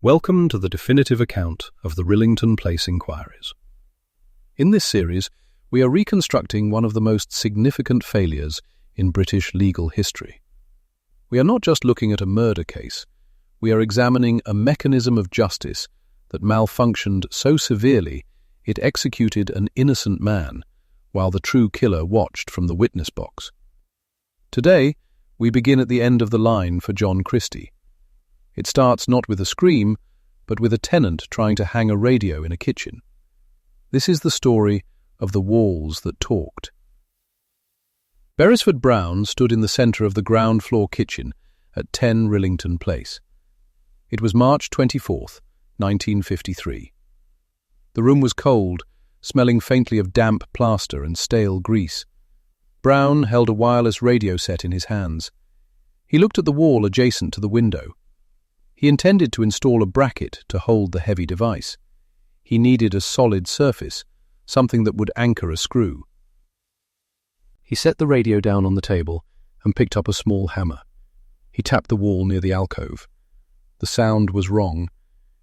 Welcome to the definitive account of the Rillington Place inquiries. In this series, we are reconstructing one of the most significant failures in British legal history. We are not just looking at a murder case, we are examining a mechanism of justice that malfunctioned so severely it executed an innocent man while the true killer watched from the witness box. Today, we begin at the end of the line for John Christie. It starts not with a scream, but with a tenant trying to hang a radio in a kitchen. This is the story of the walls that talked. Beresford Brown stood in the centre of the ground-floor kitchen at 10 Rillington Place. It was March 24th, 1953. The room was cold, smelling faintly of damp plaster and stale grease. Brown held a wireless radio set in his hands. He looked at the wall adjacent to the window. He intended to install a bracket to hold the heavy device. He needed a solid surface, something that would anchor a screw. He set the radio down on the table and picked up a small hammer. He tapped the wall near the alcove. The sound was wrong.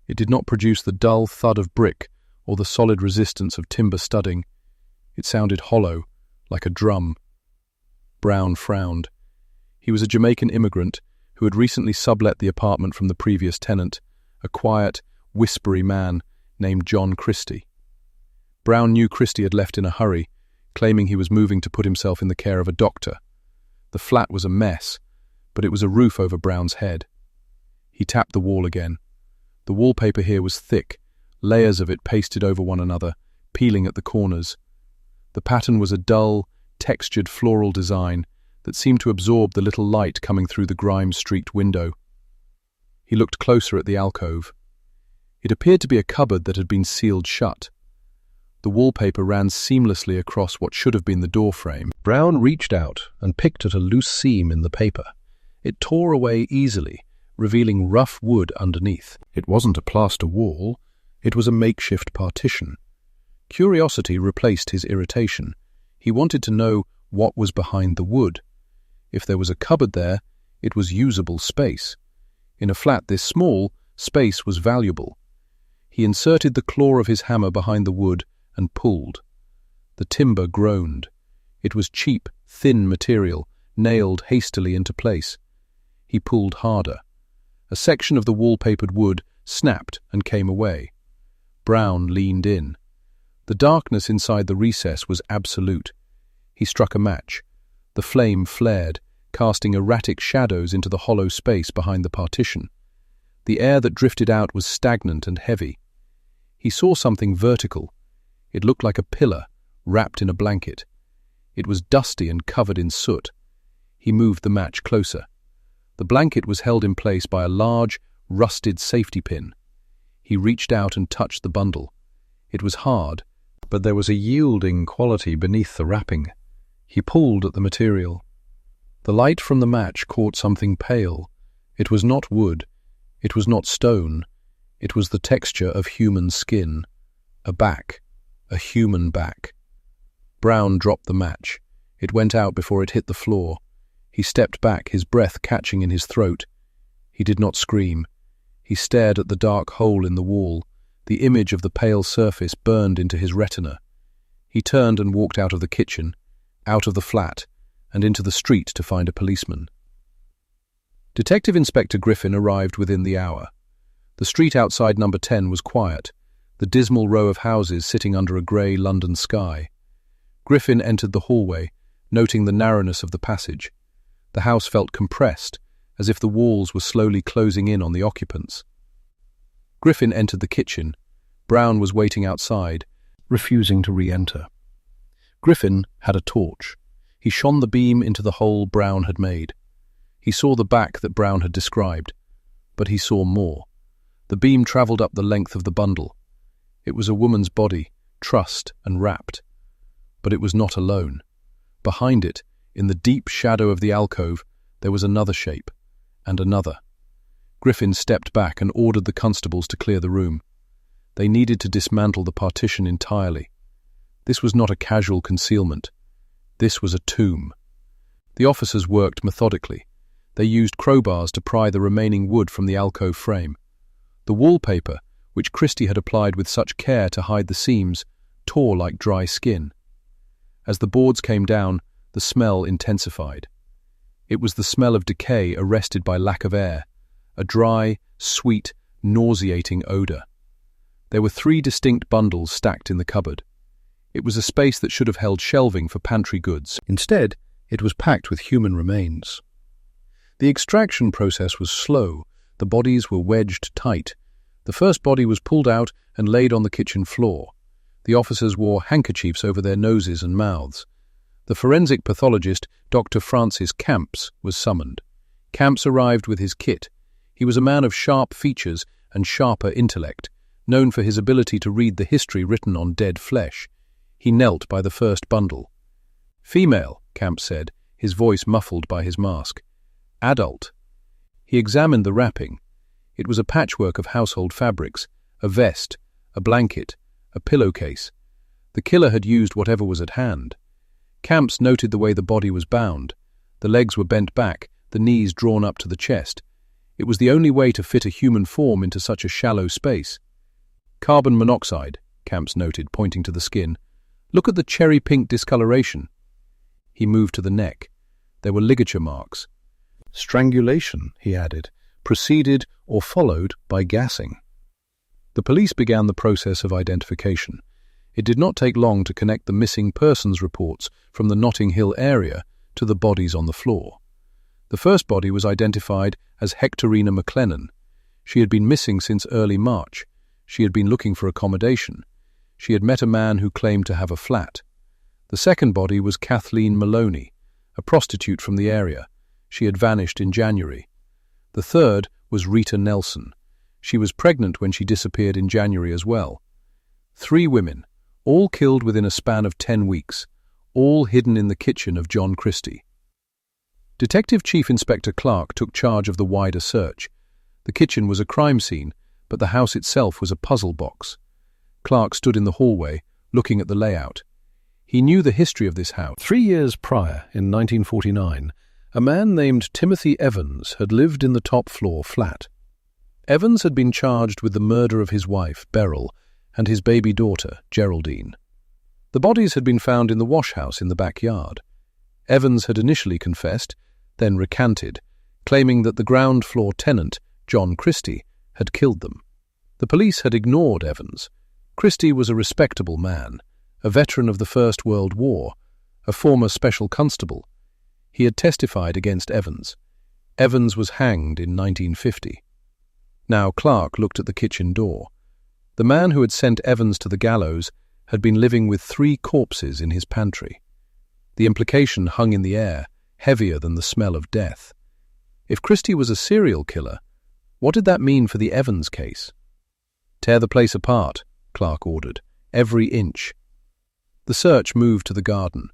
It did not produce the dull thud of brick or the solid resistance of timber studding. It sounded hollow, like a drum. Brown frowned. He was a Jamaican immigrant who had recently sublet the apartment from the previous tenant, a quiet, whispery man named John Christie. Brown knew Christie had left in a hurry, claiming he was moving to put himself in the care of a doctor. The flat was a mess, but it was a roof over Brown's head. He tapped the wall again. The wallpaper here was thick, layers of it pasted over one another, peeling at the corners. The pattern was a dull, textured floral design that seemed to absorb the little light coming through the grime-streaked window. He looked closer at the alcove. It appeared to be a cupboard that had been sealed shut. The wallpaper ran seamlessly across what should have been the doorframe. Brown reached out and picked at a loose seam in the paper. It tore away easily, revealing rough wood underneath. It wasn't a plaster wall, it was a makeshift partition. Curiosity replaced his irritation. He wanted to know what was behind the wood. If there was a cupboard there, it was usable space. In a flat this small, space was valuable. He inserted the claw of his hammer behind the wood and pulled. The timber groaned. It was cheap, thin material, nailed hastily into place. He pulled harder. A section of the wallpapered wood snapped and came away. Brown leaned in. The darkness inside the recess was absolute. He struck a match. The flame flared, casting erratic shadows into the hollow space behind the partition. The air that drifted out was stagnant and heavy. He saw something vertical. It looked like a pillar, wrapped in a blanket. It was dusty and covered in soot. He moved the match closer. The blanket was held in place by a large, rusted safety pin. He reached out and touched the bundle. It was hard, but there was a yielding quality beneath the wrapping. He pulled at the material. The light from the match caught something pale. It was not wood. It was not stone. It was the texture of human skin. A back. A human back. Brown dropped the match. It went out before it hit the floor. He stepped back, his breath catching in his throat. He did not scream. He stared at the dark hole in the wall. The image of the pale surface burned into his retina. He turned and walked out of the kitchen, out of the flat, and into the street to find a policeman. Detective Inspector Griffin arrived within the hour. The street outside number 10 was quiet, the dismal row of houses sitting under a grey London sky. Griffin entered the hallway, noting the narrowness of the passage. The house felt compressed, as if the walls were slowly closing in on the occupants. Griffin entered the kitchen. Brown was waiting outside, refusing to re-enter. Griffin had a torch. He shone the beam into the hole Brown had made. He saw the back that Brown had described, but he saw more. The beam travelled up the length of the bundle. It was a woman's body, trussed and wrapped. But it was not alone. Behind it, in the deep shadow of the alcove, there was another shape, and another. Griffin stepped back and ordered the constables to clear the room. They needed to dismantle the partition entirely. This was not a casual concealment. This was a tomb. The officers worked methodically. They used crowbars to pry the remaining wood from the alcove frame. The wallpaper, which Christie had applied with such care to hide the seams, tore like dry skin. As the boards came down, the smell intensified. It was the smell of decay arrested by lack of air, a dry, sweet, nauseating odour. There were 3 distinct bundles stacked in the cupboard. It was a space that should have held shelving for pantry goods. Instead, it was packed with human remains. The extraction process was slow. The bodies were wedged tight. The first body was pulled out and laid on the kitchen floor. The officers wore handkerchiefs over their noses and mouths. The forensic pathologist, Dr. Francis Camps, was summoned. Camps arrived with his kit. He was a man of sharp features and sharper intellect, known for his ability to read the history written on dead flesh. He knelt by the first bundle. "Female," Camps said, his voice muffled by his mask. "Adult." He examined the wrapping. It was a patchwork of household fabrics, a vest, a blanket, a pillowcase. The killer had used whatever was at hand. Camps noted the way the body was bound. The legs were bent back, the knees drawn up to the chest. It was the only way to fit a human form into such a shallow space. "Carbon monoxide," Camps noted, pointing to the skin. "Look at the cherry-pink discoloration." He moved to the neck. There were ligature marks. "Strangulation," he added, preceded or followed by gassing. The police began the process of identification. It did not take long to connect the missing persons reports from the Notting Hill area to the bodies on the floor. The first body was identified as Hectorina McLennan. She had been missing since early March. She had been looking for accommodation. She had met a man who claimed to have a flat. The second body was Kathleen Maloney, a prostitute from the area. She had vanished in January. The third was Rita Nelson. She was pregnant when she disappeared in January as well. 3 women, all killed within a span of 10 weeks, all hidden in the kitchen of John Christie. Detective Chief Inspector Clark took charge of the wider search. The kitchen was a crime scene, but the house itself was a puzzle box. Clark stood in the hallway, looking at the layout. He knew the history of this house. 3 years prior, in 1949, a man named Timothy Evans had lived in the top-floor flat. Evans had been charged with the murder of his wife, Beryl, and his baby daughter, Geraldine. The bodies had been found in the wash-house in the backyard. Evans had initially confessed, then recanted, claiming that the ground-floor tenant, John Christie, had killed them. The police had ignored Evans. Christie was a respectable man, a veteran of the First World War, a former special constable. He had testified against Evans. Evans was hanged in 1950. Now Clark looked at the kitchen door. The man who had sent Evans to the gallows had been living with 3 corpses in his pantry. The implication hung in the air, heavier than the smell of death. If Christie was a serial killer, what did that mean for the Evans case? "Tear the place apart," Clark ordered, "every inch." The search moved to the garden.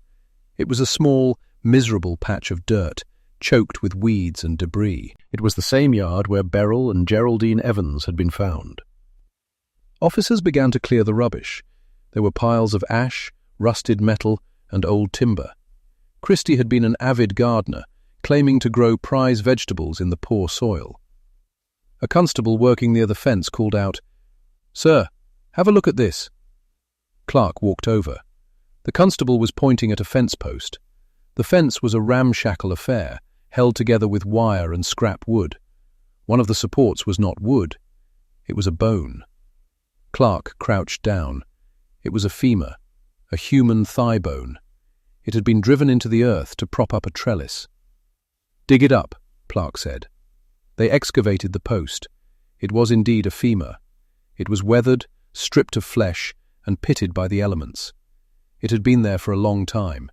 It was a small, miserable patch of dirt, choked with weeds and debris. It was the same yard where Beryl and Geraldine Evans had been found. Officers began to clear the rubbish. There were piles of ash, rusted metal, and old timber. Christie had been an avid gardener, claiming to grow prize vegetables in the poor soil. A constable working near the fence called out, "Sir, have a look at this." Clark walked over. The constable was pointing at a fence post. The fence was a ramshackle affair, held together with wire and scrap wood. One of the supports was not wood. It was a bone. Clark crouched down. It was a femur, a human thigh bone. It had been driven into the earth to prop up a trellis. "Dig it up," Clark said. They excavated the post. It was indeed a femur. It was weathered, stripped of flesh, and pitted by the elements. It had been there for a long time.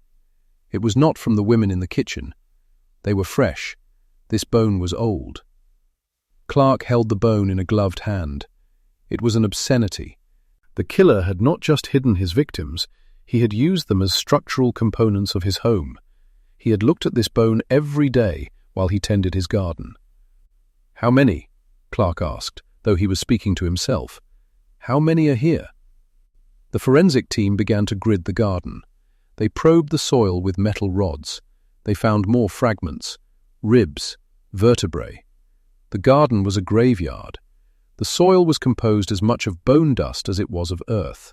It was not from the women in the kitchen. They were fresh. This bone was old. Clark held the bone in a gloved hand. It was an obscenity. The killer had not just hidden his victims, he had used them as structural components of his home. He had looked at this bone every day while he tended his garden. "How many?" Clark asked, though he was speaking to himself. "How many are here?" The forensic team began to grid the garden. They probed the soil with metal rods. They found more fragments, ribs, vertebrae. The garden was a graveyard. The soil was composed as much of bone dust as it was of earth.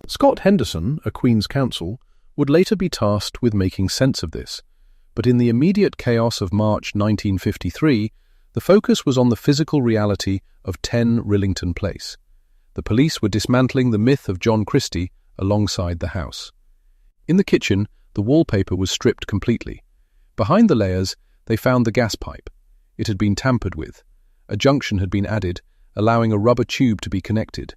Scott Henderson, a Queen's Counsel, would later be tasked with making sense of this, but in the immediate chaos of March 1953, the focus was on the physical reality of 10 Rillington Place. The police were dismantling the myth of John Christie alongside the house. In the kitchen, the wallpaper was stripped completely. Behind the layers, they found the gas pipe. It had been tampered with. A junction had been added, allowing a rubber tube to be connected.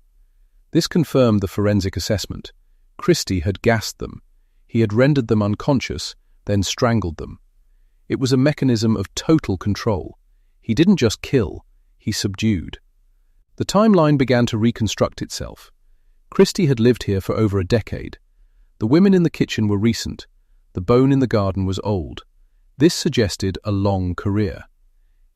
This confirmed the forensic assessment. Christie had gassed them. He had rendered them unconscious, then strangled them. It was a mechanism of total control. He didn't just kill, he subdued. The timeline began to reconstruct itself. Christie had lived here for over a decade. The women in the kitchen were recent. The bone in the garden was old. This suggested a long career.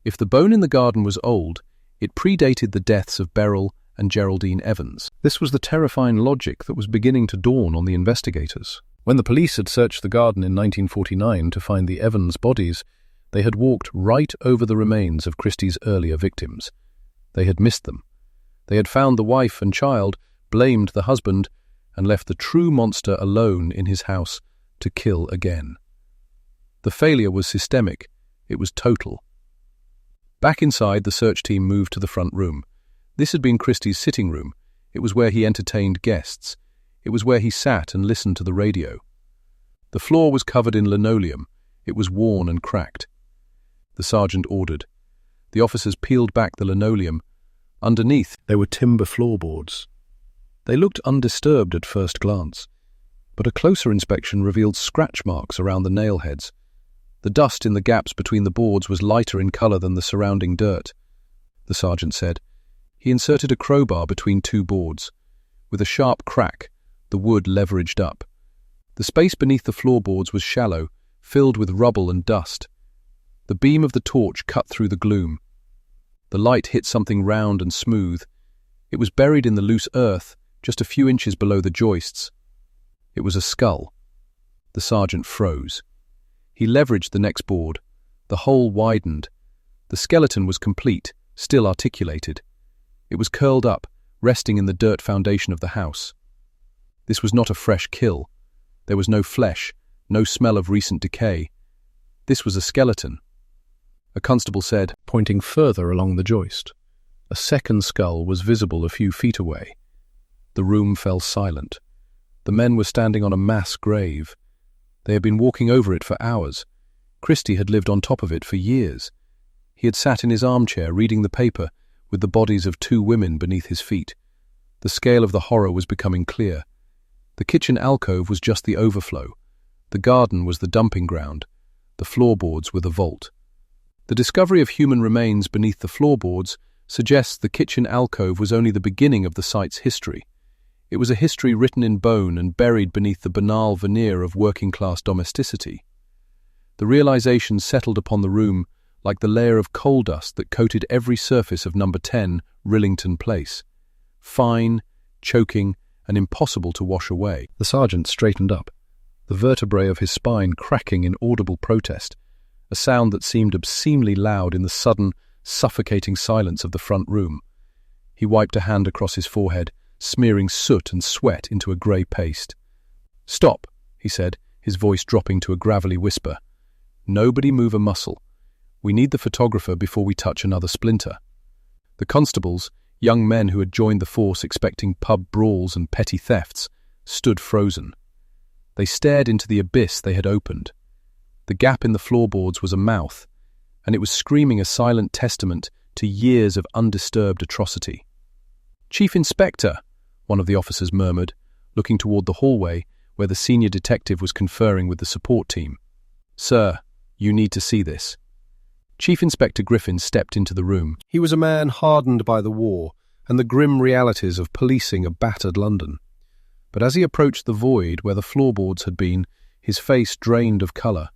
If the bone in the garden was old, it predated the deaths of Beryl and Geraldine Evans. This was the terrifying logic that was beginning to dawn on the investigators. When the police had searched the garden in 1949 to find the Evans bodies, they had walked right over the remains of Christie's earlier victims. They had missed them. They had found the wife and child, blamed the husband, and left the true monster alone in his house to kill again. The failure was systemic. It was total. Back inside, the search team moved to the front room. This had been Christie's sitting room. It was where he entertained guests. It was where he sat and listened to the radio. The floor was covered in linoleum. It was worn and cracked. The sergeant ordered. The officers peeled back the linoleum. Underneath, there were timber floorboards. They looked undisturbed at first glance, but a closer inspection revealed scratch marks around the nail heads. The dust in the gaps between the boards was lighter in colour than the surrounding dirt. The sergeant said. He inserted a crowbar between two boards. With a sharp crack, the wood leveraged up. The space beneath the floorboards was shallow, filled with rubble and dust. The beam of the torch cut through the gloom. The light hit something round and smooth. It was buried in the loose earth, just a few inches below the joists. It was a skull. The sergeant froze. He leveraged the next board. The hole widened. The skeleton was complete, still articulated. It was curled up, resting in the dirt foundation of the house. This was not a fresh kill. There was no flesh, no smell of recent decay. This was a skeleton. A constable said, pointing further along the joist. A second skull was visible a few feet away. The room fell silent. The men were standing on a mass grave. They had been walking over it for hours. Christie had lived on top of it for years. He had sat in his armchair reading the paper with the bodies of two women beneath his feet. The scale of the horror was becoming clear. The kitchen alcove was just the overflow. The garden was the dumping ground. The floorboards were the vault. The discovery of human remains beneath the floorboards suggests the kitchen alcove was only the beginning of the site's history. It was a history written in bone and buried beneath the banal veneer of working-class domesticity. The realization settled upon the room like the layer of coal dust that coated every surface of number 10, Rillington Place. Fine, choking, and impossible to wash away. The sergeant straightened up, the vertebrae of his spine cracking in audible protest, a sound that seemed obscenely loud in the sudden, suffocating silence of the front room. He wiped a hand across his forehead, smearing soot and sweat into a grey paste. "Stop," he said, his voice dropping to a gravelly whisper. "Nobody move a muscle. We need the photographer before we touch another splinter." The constables, young men who had joined the force expecting pub brawls and petty thefts, stood frozen. They stared into the abyss they had opened. The gap in the floorboards was a mouth, and it was screaming a silent testament to years of undisturbed atrocity. "Chief Inspector," one of the officers murmured, looking toward the hallway where the senior detective was conferring with the support team. "Sir, you need to see this." Chief Inspector Griffin stepped into the room. He was a man hardened by the war and the grim realities of policing a battered London. But as he approached the void where the floorboards had been, his face drained of colour.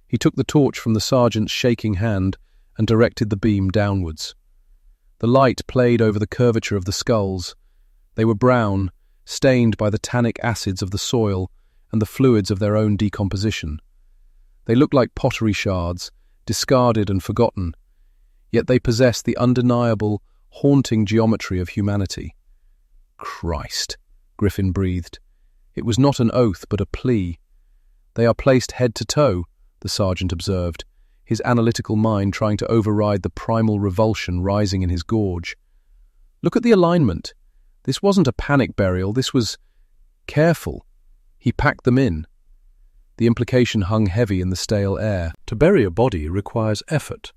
He took the torch from the sergeant's shaking hand and directed the beam downwards. The light played over the curvature of the skulls. They were brown, stained by the tannic acids of the soil and the fluids of their own decomposition. They looked like pottery shards, discarded and forgotten, yet they possessed the undeniable, haunting geometry of humanity. "Christ," Griffin breathed. It was not an oath, but a plea. "They are placed head to toe," the sergeant observed, his analytical mind trying to override the primal revulsion rising in his gorge. "Look at the alignment. This wasn't a panic burial, this was careful. He packed them in." The implication hung heavy in the stale air. To bury a body requires effort.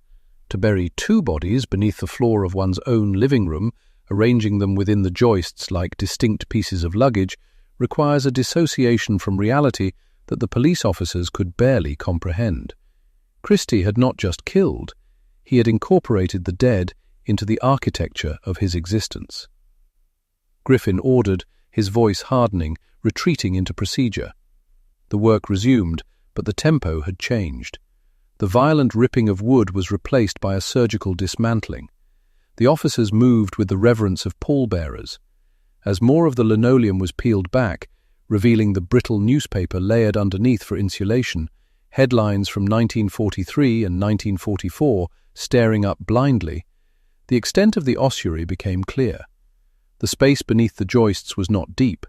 To bury two bodies beneath the floor of one's own living room, arranging them within the joists like distinct pieces of luggage, requires a dissociation from reality that the police officers could barely comprehend. Christie had not just killed, he had incorporated the dead into the architecture of his existence. Griffin ordered, his voice hardening, retreating into procedure. The work resumed, but the tempo had changed. The violent ripping of wood was replaced by a surgical dismantling. The officers moved with the reverence of pallbearers. As more of the linoleum was peeled back, revealing the brittle newspaper layered underneath for insulation, headlines from 1943 and 1944 staring up blindly, the extent of the ossuary became clear. The space beneath the joists was not deep.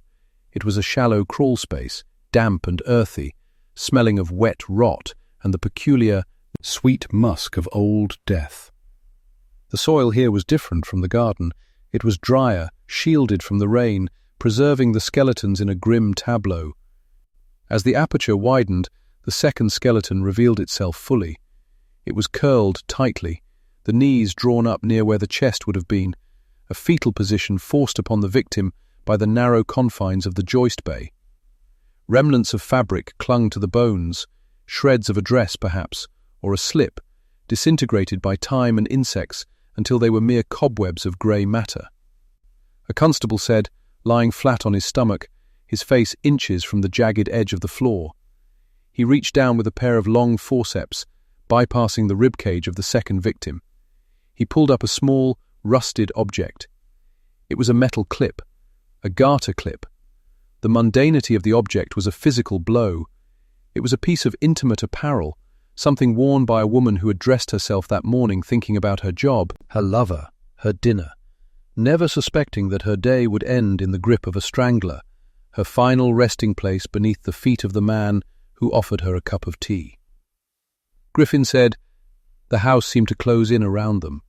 It was a shallow crawl space, damp and earthy, smelling of wet rot and the peculiar, sweet musk of old death. The soil here was different from the garden. It was drier, shielded from the rain, preserving the skeletons in a grim tableau. As the aperture widened, the second skeleton revealed itself fully. It was curled tightly, the knees drawn up near where the chest would have been, a fetal position forced upon the victim by the narrow confines of the joist bay. Remnants of fabric clung to the bones, shreds of a dress perhaps, or a slip, disintegrated by time and insects until they were mere cobwebs of grey matter. A constable said, lying flat on his stomach, his face inches from the jagged edge of the floor. He reached down with a pair of long forceps, bypassing the ribcage of the second victim. He pulled up a small, rusted object. It was a metal clip, a garter clip. The mundanity of the object was a physical blow. It was a piece of intimate apparel, something worn by a woman who had dressed herself that morning thinking about her job, her lover, her dinner, never suspecting that her day would end in the grip of a strangler, her final resting place beneath the feet of the man who offered her a cup of tea. Griffin said, the house seemed to close in around them.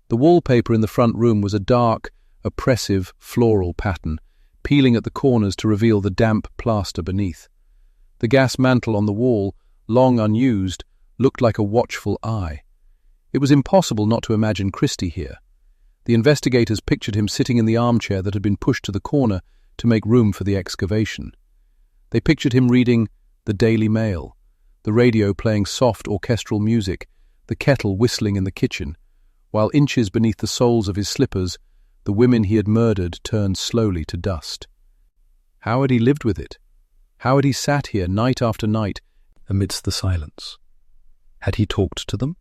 The wallpaper in the front room was a dark, oppressive, floral pattern, peeling at the corners to reveal the damp plaster beneath. The gas mantle on the wall, long unused, looked like a watchful eye. It was impossible not to imagine Christie here. The investigators pictured him sitting in the armchair that had been pushed to the corner to make room for the excavation. They pictured him reading the Daily Mail, the radio playing soft orchestral music, the kettle whistling in the kitchen, while inches beneath the soles of his slippers, the women he had murdered turned slowly to dust. How had he lived with it? How had he sat here night after night amidst the silence? Had he talked to them?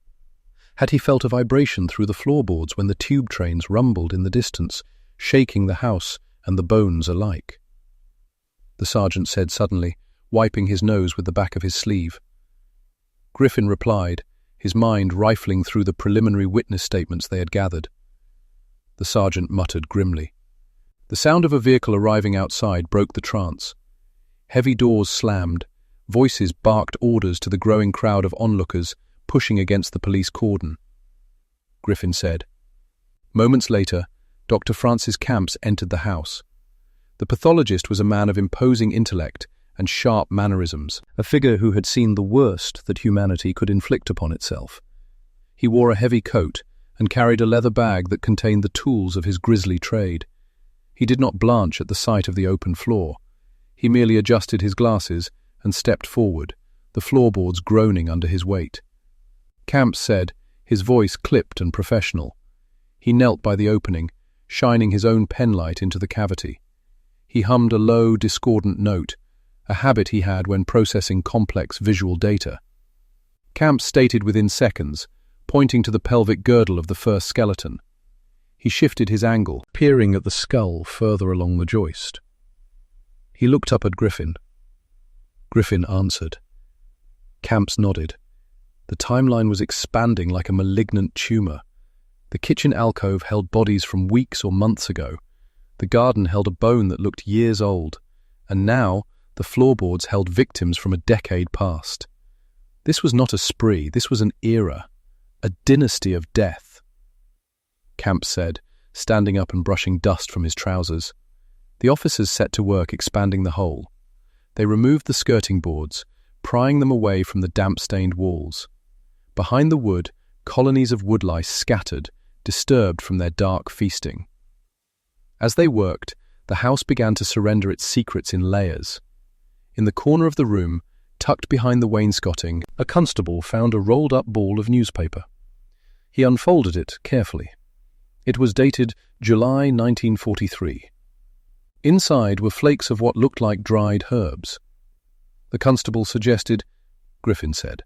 Had he felt a vibration through the floorboards when the tube trains rumbled in the distance, shaking the house and the bones alike? The sergeant said suddenly, wiping his nose with the back of his sleeve. Griffin replied, his mind rifling through the preliminary witness statements they had gathered. The sergeant muttered grimly. The sound of a vehicle arriving outside broke the trance. Heavy doors slammed, voices barked orders to the growing crowd of onlookers pushing against the police cordon. Griffin said. Moments later, Dr. Francis Camps entered the house. The pathologist was a man of imposing intellect and sharp mannerisms, a figure who had seen the worst that humanity could inflict upon itself. He wore a heavy coat and carried a leather bag that contained the tools of his grisly trade. He did not blanch at the sight of the open floor. He merely adjusted his glasses and stepped forward, the floorboards groaning under his weight. Camps said, his voice clipped and professional. He knelt by the opening, shining his own penlight into the cavity. He hummed a low, discordant note, a habit he had when processing complex visual data. Camps stated within seconds, pointing to the pelvic girdle of the first skeleton. He shifted his angle, peering at the skull further along the joist. He looked up at Griffin. Griffin answered. Camps nodded. The timeline was expanding like a malignant tumour. The kitchen alcove held bodies from weeks or months ago. The garden held a bone that looked years old. And now, the floorboards held victims from a decade past. This was not a spree, this was an era, a dynasty of death. Camp said, standing up and brushing dust from his trousers. The officers set to work expanding the hole. They removed the skirting boards, prying them away from the damp-stained walls. Behind the wood, colonies of woodlice scattered, disturbed from their dark feasting. As they worked, the house began to surrender its secrets in layers. In the corner of the room, tucked behind the wainscoting, a constable found a rolled-up ball of newspaper. He unfolded it carefully. It was dated July 1943. Inside were flakes of what looked like dried herbs. The constable suggested, Griffin said.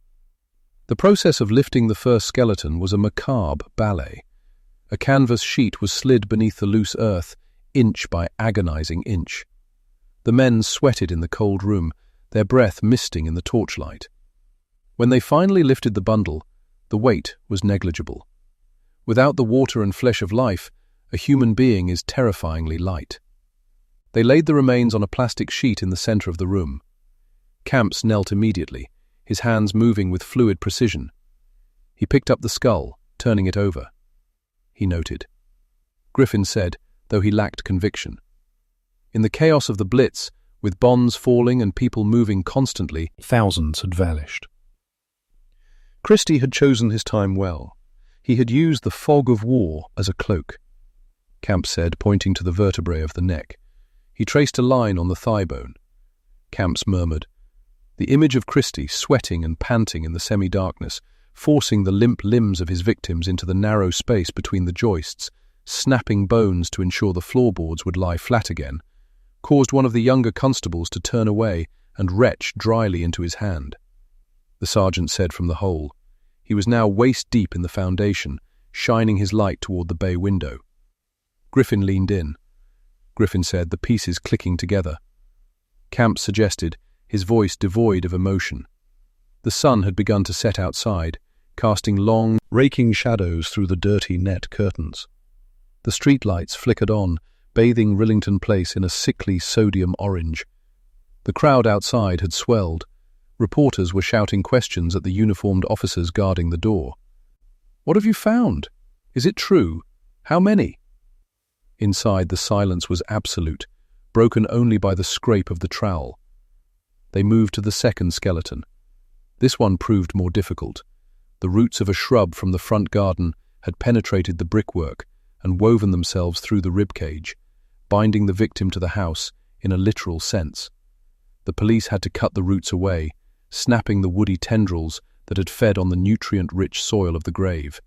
The process of lifting the first skeleton was a macabre ballet. A canvas sheet was slid beneath the loose earth, inch by agonizing inch. The men sweated in the cold room, their breath misting in the torchlight. When they finally lifted the bundle, the weight was negligible. Without the water and flesh of life, a human being is terrifyingly light. They laid the remains on a plastic sheet in the center of the room. Camps knelt immediately, his hands moving with fluid precision. He picked up the skull, turning it over. He noted. Griffin said, though he lacked conviction. In the chaos of the Blitz, with bombs falling and people moving constantly, thousands had vanished. Christie had chosen his time well. He had used the fog of war as a cloak. Camp said, pointing to the vertebrae of the neck. He traced a line on the thigh bone. Camps murmured. The image of Christie, sweating and panting in the semi-darkness, forcing the limp limbs of his victims into the narrow space between the joists, snapping bones to ensure the floorboards would lie flat again, caused one of the younger constables to turn away and retch dryly into his hand. The sergeant said from the hole. He was now waist-deep in the foundation, shining his light toward the bay window. Griffin leaned in. Griffin said, the pieces clicking together. Camp suggested, his voice devoid of emotion. The sun had begun to set outside, casting long, raking shadows through the dirty net curtains. The streetlights flickered on, bathing Rillington Place in a sickly sodium orange. The crowd outside had swelled. Reporters were shouting questions at the uniformed officers guarding the door. What have you found? Is it true? How many? Inside, the silence was absolute, broken only by the scrape of the trowel. They moved to the second skeleton. This one proved more difficult. The roots of a shrub from the front garden had penetrated the brickwork and woven themselves through the ribcage, binding the victim to the house in a literal sense. The police had to cut the roots away, snapping the woody tendrils that had fed on the nutrient-rich soil of the grave.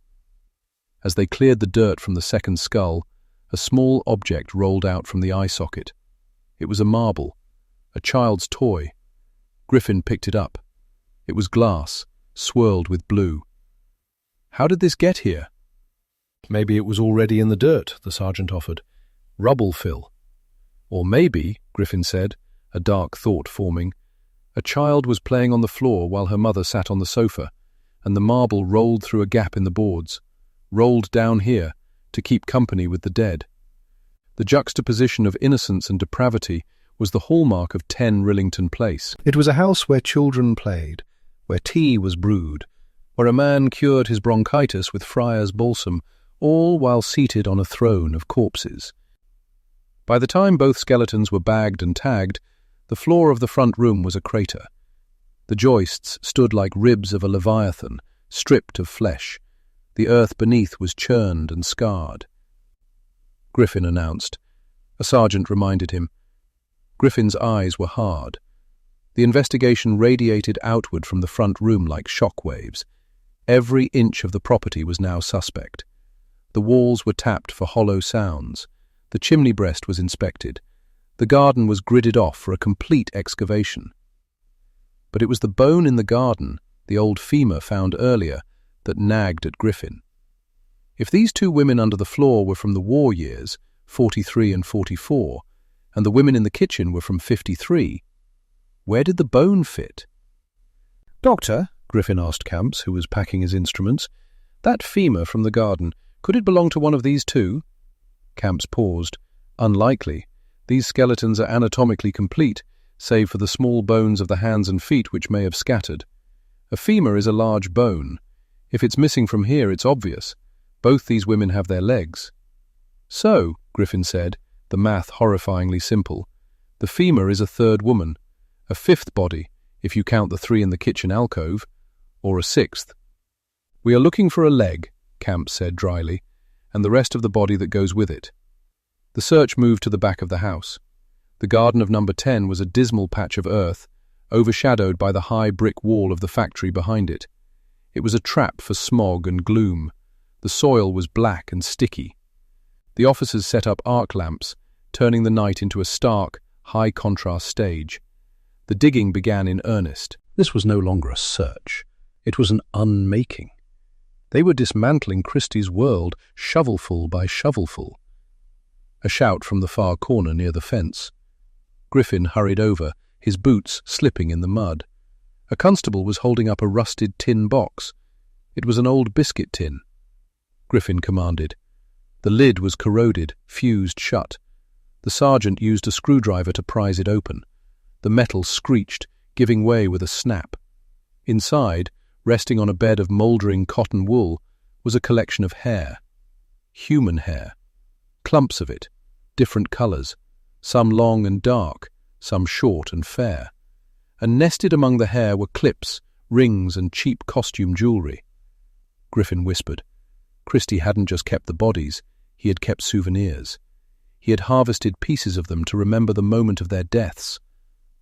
As they cleared the dirt from the second skull, a small object rolled out from the eye socket. It was a marble, a child's toy. Griffin picked it up. It was glass, swirled with blue. How did this get here? Maybe it was already in the dirt, the sergeant offered. Rubble fill. Or maybe, Griffin said, a dark thought forming, a child was playing on the floor while her mother sat on the sofa, and the marble rolled through a gap in the boards, rolled down here to keep company with the dead. The juxtaposition of innocence and depravity was the hallmark of 10 Rillington Place. It was a house where children played, where tea was brewed, where a man cured his bronchitis with friar's balsam, all while seated on a throne of corpses. By the time both skeletons were bagged and tagged, the floor of the front room was a crater. The joists stood like ribs of a leviathan, stripped of flesh. The earth beneath was churned and scarred. Griffin announced. A sergeant reminded him. Griffin's eyes were hard. The investigation radiated outward from the front room like shock waves. Every inch of the property was now suspect. The walls were tapped for hollow sounds. The chimney breast was inspected. The garden was gridded off for a complete excavation. But it was the bone in the garden, the old femur found earlier, that nagged at Griffin. If these two women under the floor were from the war years, 43 and 44, and the women in the kitchen were from 53, where did the bone fit? Doctor, Griffin asked Camps, who was packing his instruments, that femur from the garden, Could it belong to one of these two? Camps paused. Unlikely. These skeletons are anatomically complete, save for the small bones of the hands and feet which may have scattered. A femur is a large bone. If it's missing from here, it's obvious. Both these women have their legs. So, Griffin said, the math horrifyingly simple, the femur is a third woman, a fifth body, if you count the three in the kitchen alcove, or a sixth. We are looking for a leg, Camp said dryly, and the rest of the body that goes with it. The search moved to the back of the house. The garden of number 10 was a dismal patch of earth, overshadowed by the high brick wall of the factory behind it. It was a trap for smog and gloom. The soil was black and sticky. The officers set up arc lamps, turning the night into a stark, high-contrast stage. The digging began in earnest. This was no longer a search. It was an unmaking. They were dismantling Christie's world, shovelful by shovelful. A shout from the far corner near the fence. Griffin hurried over, his boots slipping in the mud. A constable was holding up a rusted tin box. It was an old biscuit tin. Griffin commanded. The lid was corroded, fused shut. The sergeant used a screwdriver to prise it open. The metal screeched, giving way with a snap. Inside, resting on a bed of mouldering cotton wool, was a collection of hair. Human hair. Clumps of it, different colours, some long and dark, some short and fair. And nested among the hair were clips, rings and cheap costume jewellery. Griffin whispered. Christie hadn't just kept the bodies, he had kept souvenirs. He had harvested pieces of them to remember the moment of their deaths.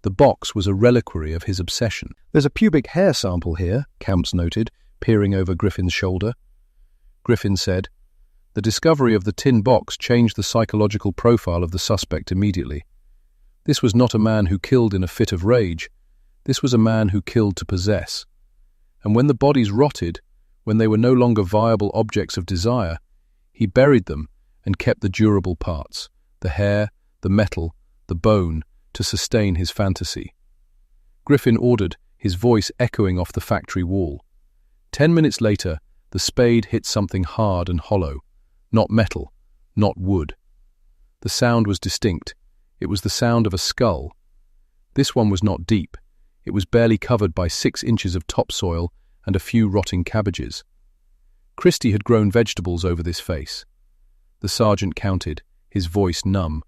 The box was a reliquary of his obsession. There's a pubic hair sample here, Camps noted, peering over Griffin's shoulder. Griffin said, the discovery of the tin box changed the psychological profile of the suspect immediately. This was not a man who killed in a fit of rage. This was a man who killed to possess. And when the bodies rotted, when they were no longer viable objects of desire, he buried them and kept the durable parts, the hair, the metal, the bone, to sustain his fantasy. Griffin ordered, his voice echoing off the factory wall. 10 minutes later, the spade hit something hard and hollow, not metal, not wood. The sound was distinct. It was the sound of a skull. This one was not deep. It was barely covered by 6 inches of topsoil and a few rotting cabbages. Christie had grown vegetables over this face. The sergeant counted, his voice numb.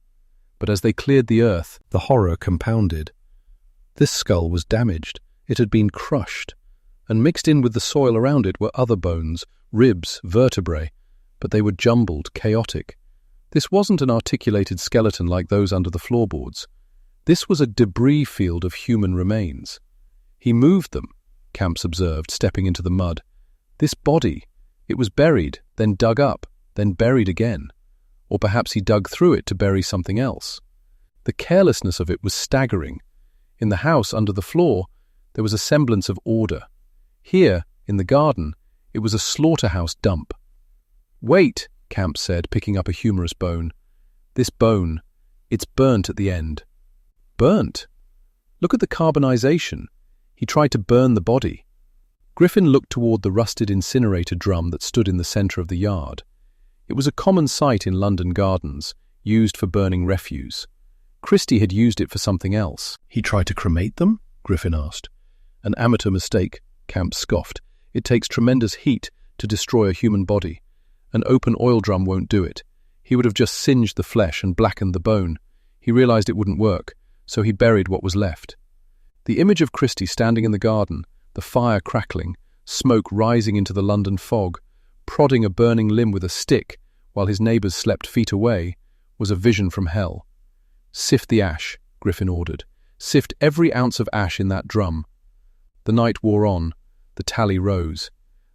But as they cleared the earth, the horror compounded. This skull was damaged. It had been crushed. And mixed in with the soil around it were other bones, ribs, vertebrae. But they were jumbled, chaotic. This wasn't an articulated skeleton like those under the floorboards. This was a debris field of human remains. He moved them, Camps observed, stepping into the mud. This body, it was buried, then dug up, then buried again. Or perhaps he dug through it to bury something else. The carelessness of it was staggering. In the house under the floor, there was a semblance of order. Here, in the garden, it was a slaughterhouse dump. Wait, Camp said, picking up a humorous bone. This bone, it's burnt at the end. Burnt? Look at the carbonization. He tried to burn the body. Griffin looked toward the rusted incinerator drum that stood in the centre of the yard. It was a common sight in London gardens, used for burning refuse. Christie had used it for something else. He tried to cremate them? Griffin asked. An amateur mistake, Camp scoffed. It takes tremendous heat to destroy a human body. An open oil drum won't do it. He would have just singed the flesh and blackened the bone. He realized it wouldn't work, so he buried what was left. The image of Christie standing in the garden, the fire crackling, smoke rising into the London fog, prodding a burning limb with a stick while his neighbours slept feet away, was a vision from hell. Sift the ash, Griffin ordered. Sift every ounce of ash in that drum. The night wore on. The tally rose.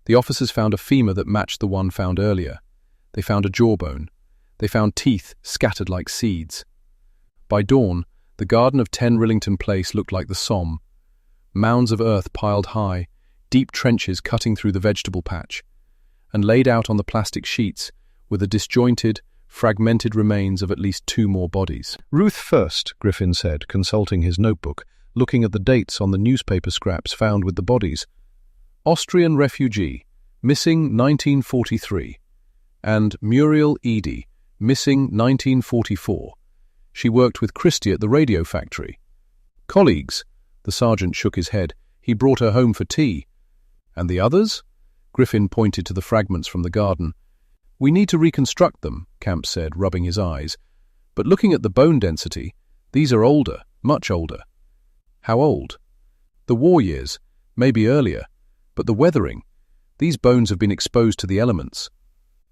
The officers found a femur that matched the one found earlier. They found a jawbone. They found teeth scattered like seeds. By dawn, the garden of 10 Rillington Place looked like the Somme. Mounds of earth piled high, deep trenches cutting through the vegetable patch. And laid out on the plastic sheets were the disjointed, fragmented remains of at least 2 more bodies. Ruth first, Griffin said, consulting his notebook, looking at the dates on the newspaper scraps found with the bodies. Austrian refugee, missing 1943. and Muriel Eady, missing 1944. She worked with Christie at the radio factory. Colleagues? The sergeant shook his head. He brought her home for tea. And the others? Griffin pointed to the fragments from the garden. We need to reconstruct them, Camp said, rubbing his eyes. But looking at the bone density, these are older, much older. How old? The war years, maybe earlier. But the weathering. These bones have been exposed to the elements.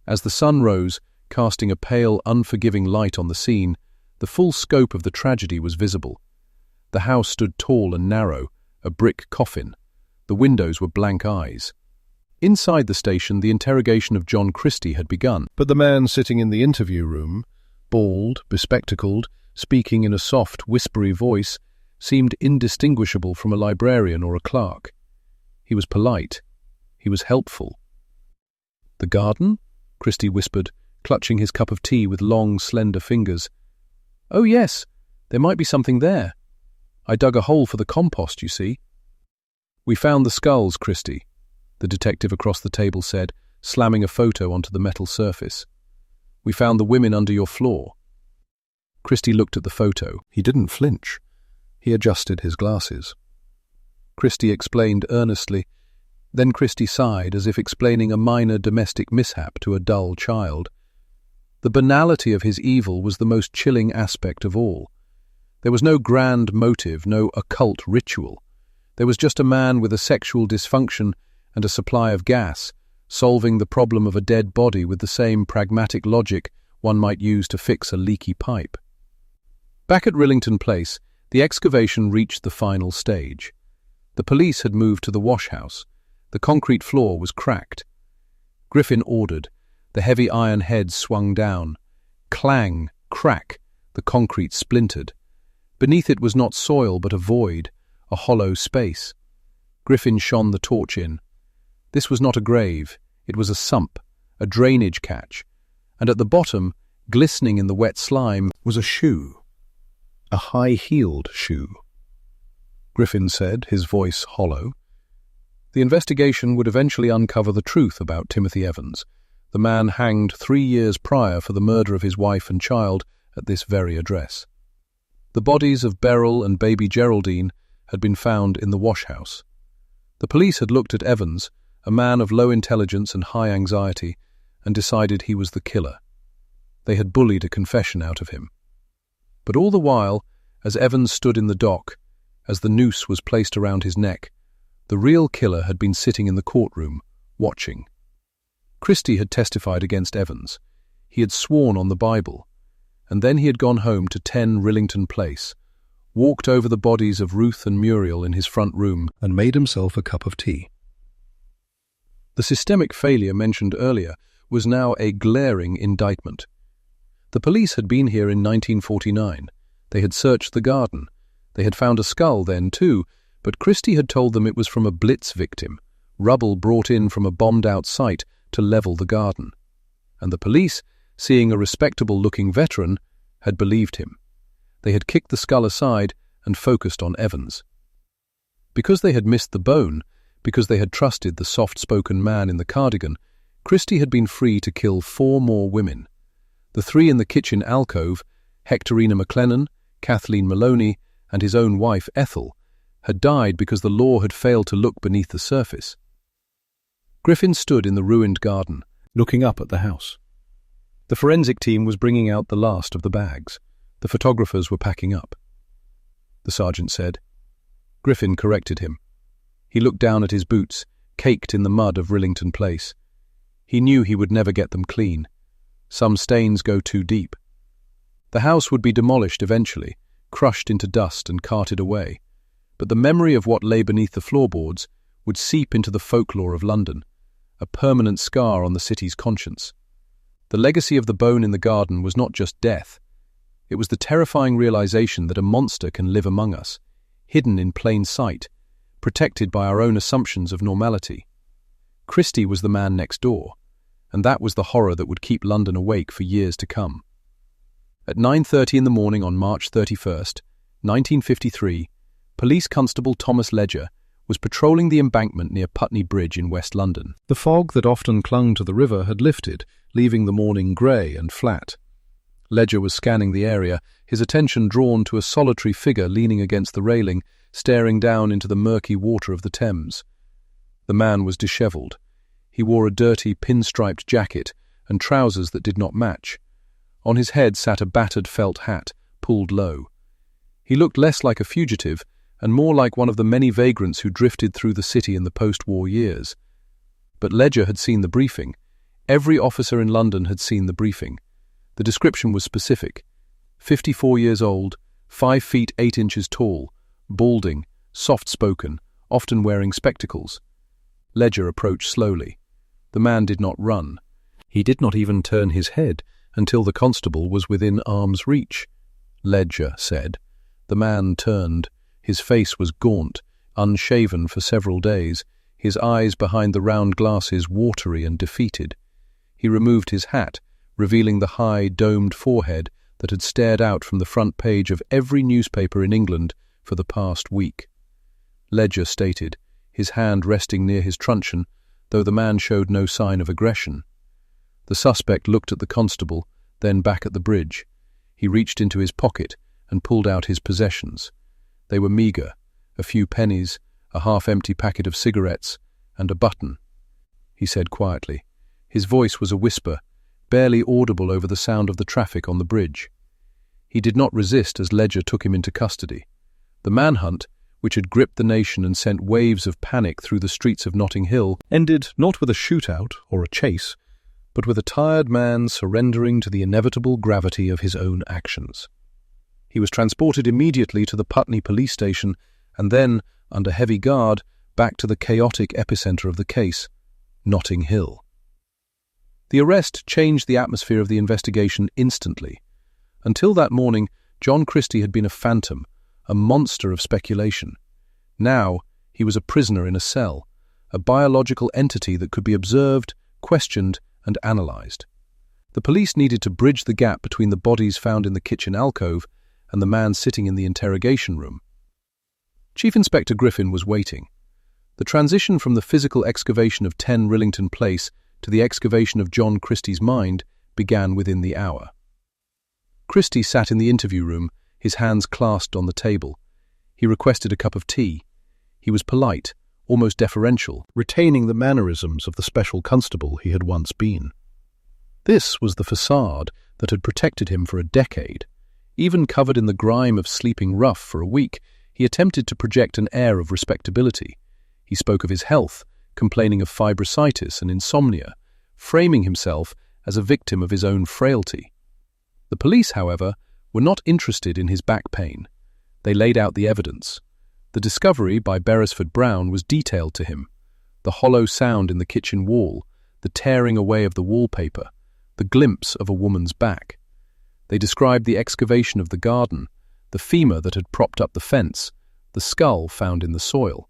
As the sun rose, casting a pale, unforgiving light on the scene, the full scope of the tragedy was visible. The house stood tall and narrow, a brick coffin. The windows were blank eyes. Inside the station, the interrogation of John Christie had begun. But the man sitting in the interview room, bald, bespectacled, speaking in a soft, whispery voice, seemed indistinguishable from a librarian or a clerk. He was polite. He was helpful. The garden? Christie whispered, clutching his cup of tea with long, slender fingers. Oh, yes, there might be something there. I dug a hole for the compost, you see. We found the skulls, Christie, the detective across the table said, slamming a photo onto the metal surface. We found the women under your floor. Christie looked at the photo. He didn't flinch. He adjusted his glasses. Christie explained earnestly. Then Christie sighed, as if explaining a minor domestic mishap to a dull child. The banality of his evil was the most chilling aspect of all. There was no grand motive, no occult ritual. There was just a man with a sexual dysfunction and a supply of gas, solving the problem of a dead body with the same pragmatic logic one might use to fix a leaky pipe. Back at Rillington Place, the excavation reached the final stage. The police had moved to the wash house. The concrete floor was cracked. Griffin ordered. The heavy iron head swung down. Clang, crack, the concrete splintered. Beneath it was not soil but a void, a hollow space. Griffin shone the torch in. This was not a grave, it was a sump, a drainage catch, and at the bottom, glistening in the wet slime, was a shoe. A high-heeled shoe. Griffin said, his voice hollow. The investigation would eventually uncover the truth about Timothy Evans, the man hanged 3 years prior for the murder of his wife and child at this very address. The bodies of Beryl and baby Geraldine had been found in the wash-house. The police had looked at Evans, a man of low intelligence and high anxiety, and decided he was the killer. They had bullied a confession out of him. But all the while, as Evans stood in the dock, as the noose was placed around his neck, the real killer had been sitting in the courtroom, watching. Christie had testified against Evans. He had sworn on the Bible. And then he had gone home to 10 Rillington Place, walked over the bodies of Ruth and Muriel in his front room, and made himself a cup of tea. The systemic failure mentioned earlier was now a glaring indictment. The police had been here in 1949. They had searched the garden. They had found a skull then too, but Christie had told them it was from a Blitz victim, rubble brought in from a bombed-out site to level the garden. And the police, seeing a respectable-looking veteran, had believed him. They had kicked the skull aside and focused on Evans. Because they had missed the bone, because they had trusted the soft-spoken man in the cardigan, Christie had been free to kill 4 more women. The 3 in the kitchen alcove, Hectorina McLennan, Kathleen Maloney, and his own wife Ethel, had died because the law had failed to look beneath the surface. Griffin stood in the ruined garden, looking up at the house. The forensic team was bringing out the last of the bags. The photographers were packing up. The sergeant said. Griffin corrected him. He looked down at his boots, caked in the mud of Rillington Place. He knew he would never get them clean. Some stains go too deep. The house would be demolished eventually, crushed into dust and carted away. But the memory of what lay beneath the floorboards would seep into the folklore of London, a permanent scar on the city's conscience. The legacy of the bone in the garden was not just death. It was the terrifying realization that a monster can live among us, hidden in plain sight, protected by our own assumptions of normality. Christie was the man next door, and that was the horror that would keep London awake for years to come. At 9:30 in the morning on March 31st, 1953, Police Constable Thomas Ledger was patrolling the embankment near Putney Bridge in West London. The fog that often clung to the river had lifted, leaving the morning grey and flat. Ledger was scanning the area, his attention drawn to a solitary figure leaning against the railing, staring down into the murky water of the Thames. The man was dishevelled. He wore a dirty, pinstriped jacket and trousers that did not match. On his head sat a battered felt hat, pulled low. He looked less like a fugitive and more like one of the many vagrants who drifted through the city in the post-war years. But Ledger had seen the briefing. Every officer in London had seen the briefing. The description was specific. 54 years old, 5 feet 8 inches tall, balding, soft-spoken, often wearing spectacles. Ledger approached slowly. The man did not run. He did not even turn his head until the constable was within arm's reach. Ledger said. The man turned. His face was gaunt, unshaven for several days, his eyes behind the round glasses watery and defeated. He removed his hat, revealing the high, domed forehead that had stared out from the front page of every newspaper in England for the past week. Ledger stated, his hand resting near his truncheon, though the man showed no sign of aggression. The suspect looked at the constable, then back at the bridge. He reached into his pocket and pulled out his possessions. They were meagre, a few pennies, a half-empty packet of cigarettes, and a button. He said quietly. His voice was a whisper, barely audible over the sound of the traffic on the bridge. He did not resist as Ledger took him into custody. The manhunt, which had gripped the nation and sent waves of panic through the streets of Notting Hill, ended not with a shootout or a chase, but with a tired man surrendering to the inevitable gravity of his own actions. He was transported immediately to the Putney police station and then, under heavy guard, back to the chaotic epicenter of the case, Notting Hill. The arrest changed the atmosphere of the investigation instantly. Until that morning, John Christie had been a phantom, a monster of speculation. Now, he was a prisoner in a cell, a biological entity that could be observed, questioned, and analyzed. The police needed to bridge the gap between the bodies found in the kitchen alcove and the man sitting in the interrogation room. Chief Inspector Griffin was waiting. The transition from the physical excavation of 10 Rillington Place to the excavation of John Christie's mind began within the hour. Christie sat in the interview room, his hands clasped on the table. He requested a cup of tea. He was polite, almost deferential, retaining the mannerisms of the special constable he had once been. This was the facade that had protected him for a decade. Even covered in the grime of sleeping rough for a week, he attempted to project an air of respectability. He spoke of his health, complaining of fibrositis and insomnia, framing himself as a victim of his own frailty. The police, however, were not interested in his back pain. They laid out the evidence. The discovery by Beresford Brown was detailed to him. The hollow sound in the kitchen wall, the tearing away of the wallpaper, the glimpse of a woman's back. They described the excavation of the garden, the femur that had propped up the fence, the skull found in the soil.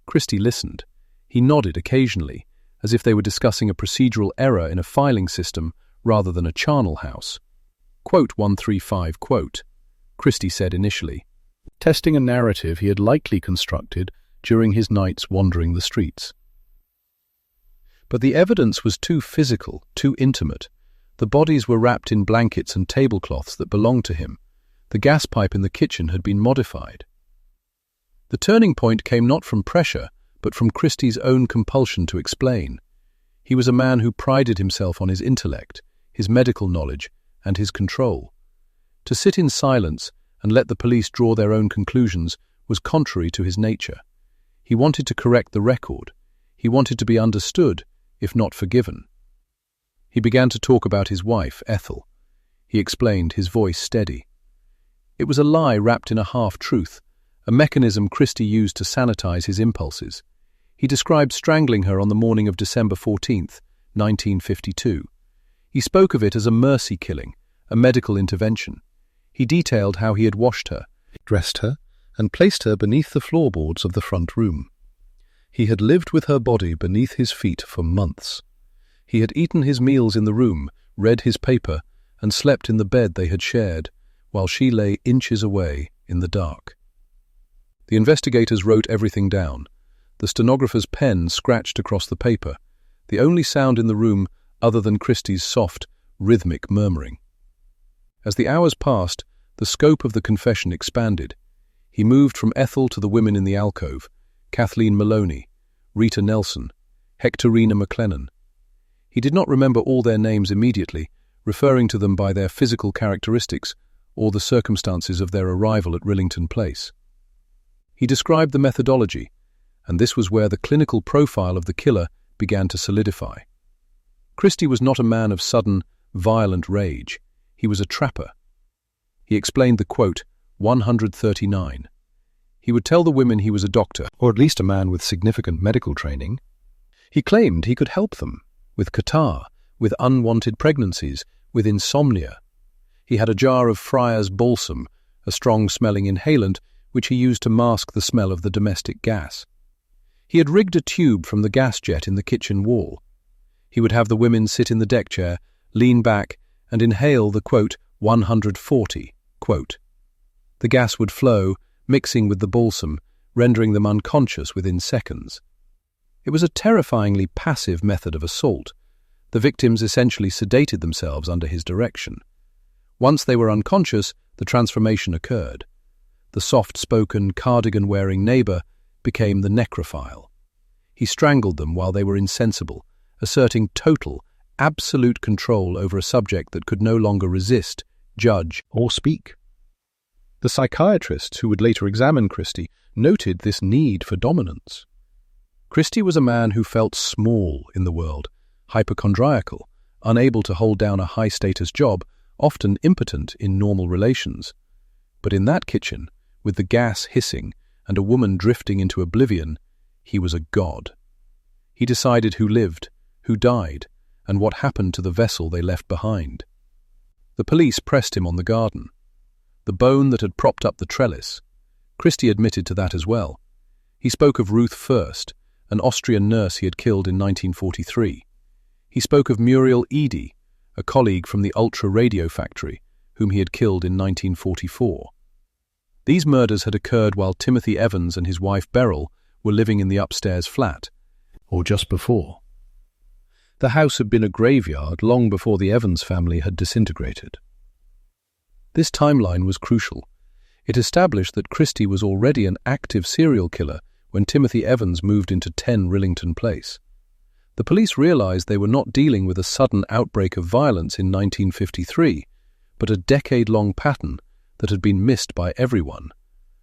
Christie listened. He nodded occasionally, as if they were discussing a procedural error in a filing system rather than a charnel house. Quote 135, quote, Christie said initially, testing a narrative he had likely constructed during his nights wandering the streets. But the evidence was too physical, too intimate. The bodies were wrapped in blankets and tablecloths that belonged to him. The gas pipe in the kitchen had been modified. The turning point came not from pressure, but from Christie's own compulsion to explain. He was a man who prided himself on his intellect, his medical knowledge, and his control. To sit in silence and let the police draw their own conclusions was contrary to his nature. He wanted to correct the record. He wanted to be understood, if not forgiven. He began to talk about his wife, Ethel. He explained, his voice steady. It was a lie wrapped in a half-truth, a mechanism Christie used to sanitize his impulses. He described strangling her on the morning of December 14th, 1952. He spoke of it as a mercy killing, a medical intervention. He detailed how he had washed her, dressed her, and placed her beneath the floorboards of the front room. He had lived with her body beneath his feet for months. He had eaten his meals in the room, read his paper, and slept in the bed they had shared, while she lay inches away in the dark. The investigators wrote everything down. The stenographer's pen scratched across the paper. The only sound in the room, other than Christie's soft, rhythmic murmuring. As the hours passed, the scope of the confession expanded. He moved from Ethel to the women in the alcove, Kathleen Maloney, Rita Nelson, Hectorina McLennan. He did not remember all their names immediately, referring to them by their physical characteristics or the circumstances of their arrival at Rillington Place. He described the methodology, and this was where the clinical profile of the killer began to solidify. Christie was not a man of sudden, violent rage. He was a trapper. He explained the quote, 139. He would tell the women he was a doctor, or at least a man with significant medical training. He claimed he could help them with catarrh, with unwanted pregnancies, with insomnia. He had a jar of Friar's balsam, a strong-smelling inhalant, which he used to mask the smell of the domestic gas. He had rigged a tube from the gas jet in the kitchen wall. He would have the women sit in the deck chair, lean back, and inhale the, quote, 140, quote. The gas would flow, mixing with the balsam, rendering them unconscious within seconds. It was a terrifyingly passive method of assault. The victims essentially sedated themselves under his direction. Once they were unconscious, the transformation occurred. The soft-spoken, cardigan-wearing neighbour became the necrophile. He strangled them while they were insensible, asserting total, absolute control over a subject that could no longer resist, judge, or speak. The psychiatrists who would later examine Christie noted this need for dominance. Christie was a man who felt small in the world, hypochondriacal, unable to hold down a high-status job, often impotent in normal relations. But in that kitchen, with the gas hissing and a woman drifting into oblivion, he was a god. He decided who lived, who died, and what happened to the vessel they left behind. The police pressed him on the garden. The bone that had propped up the trellis. Christie admitted to that as well. He spoke of Ruth First, an Austrian nurse he had killed in 1943. He spoke of Muriel Eady, a colleague from the ultra-radio factory, whom he had killed in 1944. These murders had occurred while Timothy Evans and his wife Beryl were living in the upstairs flat, or just before. The house had been a graveyard long before the Evans family had disintegrated. This timeline was crucial. It established that Christie was already an active serial killer when Timothy Evans moved into 10 Rillington Place. The police realized they were not dealing with a sudden outbreak of violence in 1953, but a decade-long pattern that had been missed by everyone,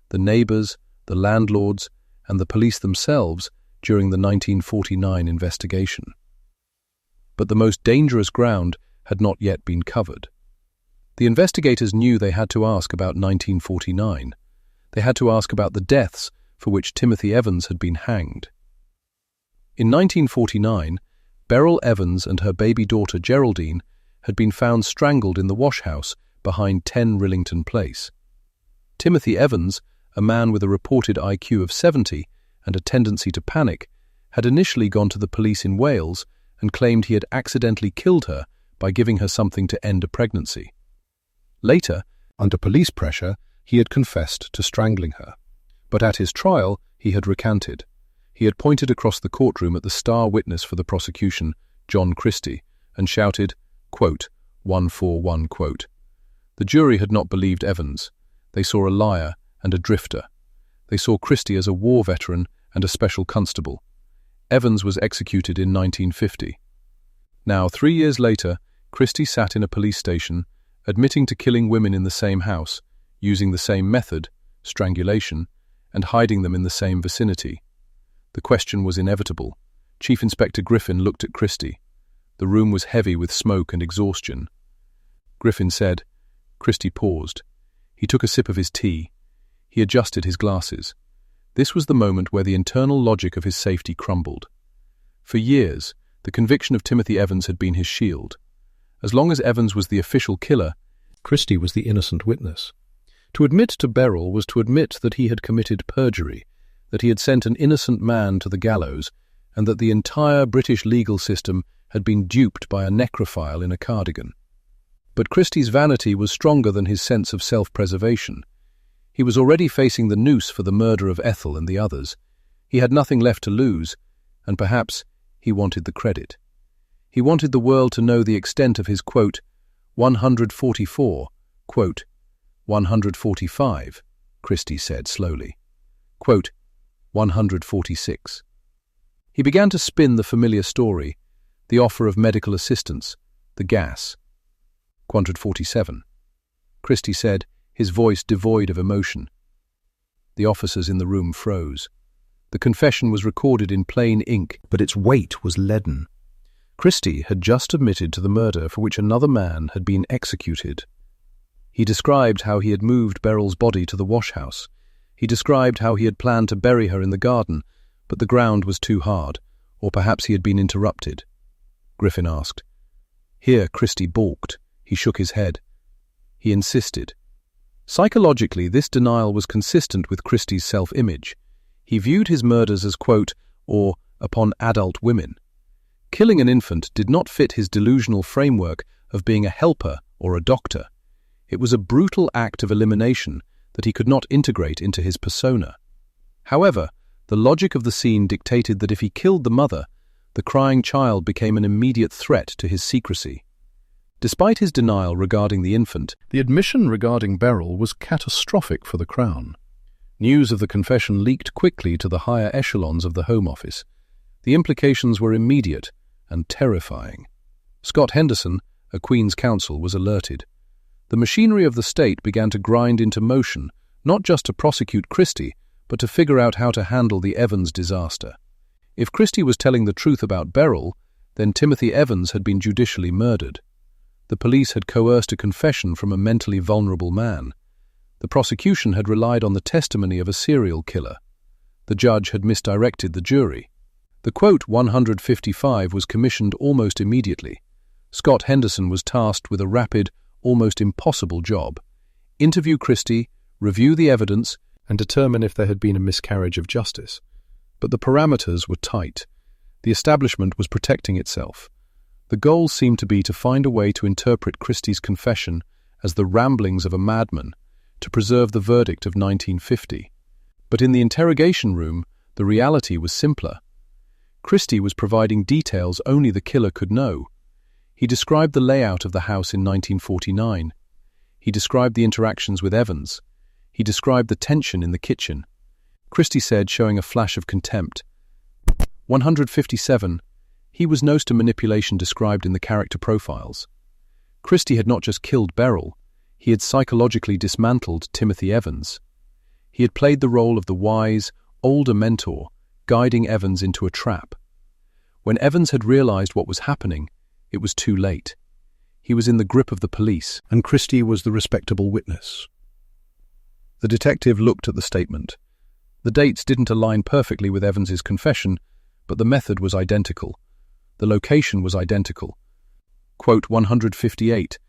the neighbors, the landlords, and the police themselves during the 1949 investigation. But the most dangerous ground had not yet been covered. The investigators knew they had to ask about 1949. They had to ask about the deaths for which Timothy Evans had been hanged. In 1949, Beryl Evans and her baby daughter Geraldine had been found strangled in the washhouse behind 10 Rillington Place. Timothy Evans, a man with a reported IQ of 70 and a tendency to panic, had initially gone to the police in Wales and claimed he had accidentally killed her by giving her something to end a pregnancy. Later, under police pressure, he had confessed to strangling her. But at his trial, he had recanted. He had pointed across the courtroom at the star witness for the prosecution, John Christie, and shouted, quote, 141, quote. The jury had not believed Evans. They saw a liar and a drifter. They saw Christie as a war veteran and a special constable. Evans was executed in 1950. Now, 3 years later, Christie sat in a police station, admitting to killing women in the same house, using the same method, strangulation, and hiding them in the same vicinity. The question was inevitable. Chief Inspector Griffin looked at Christie. The room was heavy with smoke and exhaustion. Griffin said. Christie paused. He took a sip of his tea. He adjusted his glasses. This was the moment where the internal logic of his safety crumbled. For years, the conviction of Timothy Evans had been his shield. As long as Evans was the official killer, Christie was the innocent witness. To admit to Beryl was to admit that he had committed perjury, that he had sent an innocent man to the gallows, and that the entire British legal system had been duped by a necrophile in a cardigan. But Christie's vanity was stronger than his sense of self-preservation. He was already facing the noose for the murder of Ethel and the others. He had nothing left to lose, and perhaps he wanted the credit. He wanted the world to know the extent of his, quote, 144, quote, 145, Christie said slowly, quote, 146. He began to spin the familiar story, the offer of medical assistance, the gas. 147. Christie said, his voice devoid of emotion. The officers in the room froze. The confession was recorded in plain ink, but its weight was leaden. Christie had just admitted to the murder for which another man had been executed. He described how he had moved Beryl's body to the wash-house. He described how he had planned to bury her in the garden, but the ground was too hard, or perhaps he had been interrupted. Griffin asked. Here Christie balked. He shook his head. He insisted. Psychologically, this denial was consistent with Christie's self-image. He viewed his murders as, quote, or upon adult women. Killing an infant did not fit his delusional framework of being a helper or a doctor. It was a brutal act of elimination that he could not integrate into his persona. However, the logic of the scene dictated that if he killed the mother, the crying child became an immediate threat to his secrecy. Despite his denial regarding the infant, the admission regarding Beryl was catastrophic for the Crown. News of the confession leaked quickly to the higher echelons of the Home Office. The implications were immediate and terrifying. Scott Henderson, a Queen's Counsel, was alerted. The machinery of the state began to grind into motion, not just to prosecute Christie, but to figure out how to handle the Evans disaster. If Christie was telling the truth about Beryl, then Timothy Evans had been judicially murdered. The police had coerced a confession from a mentally vulnerable man. The prosecution had relied on the testimony of a serial killer. The judge had misdirected the jury. The quote 155 was commissioned almost immediately. Scott Henderson was tasked with a rapid, almost impossible job. Interview Christie, review the evidence, and determine if there had been a miscarriage of justice. But the parameters were tight. The establishment was protecting itself. The goal seemed to be to find a way to interpret Christie's confession as the ramblings of a madman, to preserve the verdict of 1950. But in the interrogation room, the reality was simpler. Christie was providing details only the killer could know. He described the layout of the house in 1949. He described the interactions with Evans. He described the tension in the kitchen. Christie said, showing a flash of contempt, 157. He was nose to manipulation described in the character profiles. Christie had not just killed Beryl, he had psychologically dismantled Timothy Evans. He had played the role of the wise, older mentor, guiding Evans into a trap. When Evans had realized what was happening, it was too late. He was in the grip of the police, and Christie was the respectable witness. The detective looked at the statement. The dates didn't align perfectly with Evans's confession, but the method was identical. The location was identical. Quote 158,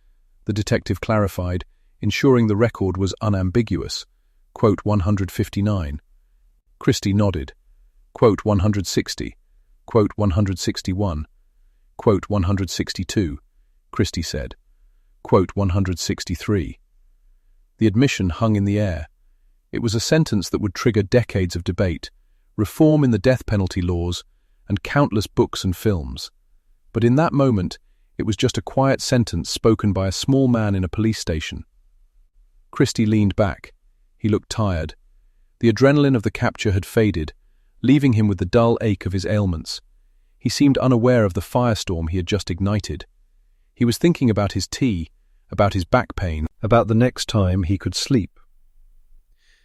the detective clarified, ensuring the record was unambiguous. Quote 159. Christie nodded. Quote 160. Quote 161. Quote 162, Christie said. Quote 163. The admission hung in the air. It was a sentence that would trigger decades of debate, reform in the death penalty laws, and countless books and films. But in that moment, it was just a quiet sentence spoken by a small man in a police station. Christie leaned back. He looked tired. The adrenaline of the capture had faded, leaving him with the dull ache of his ailments. He seemed unaware of the firestorm he had just ignited. He was thinking about his tea, about his back pain, about the next time he could sleep.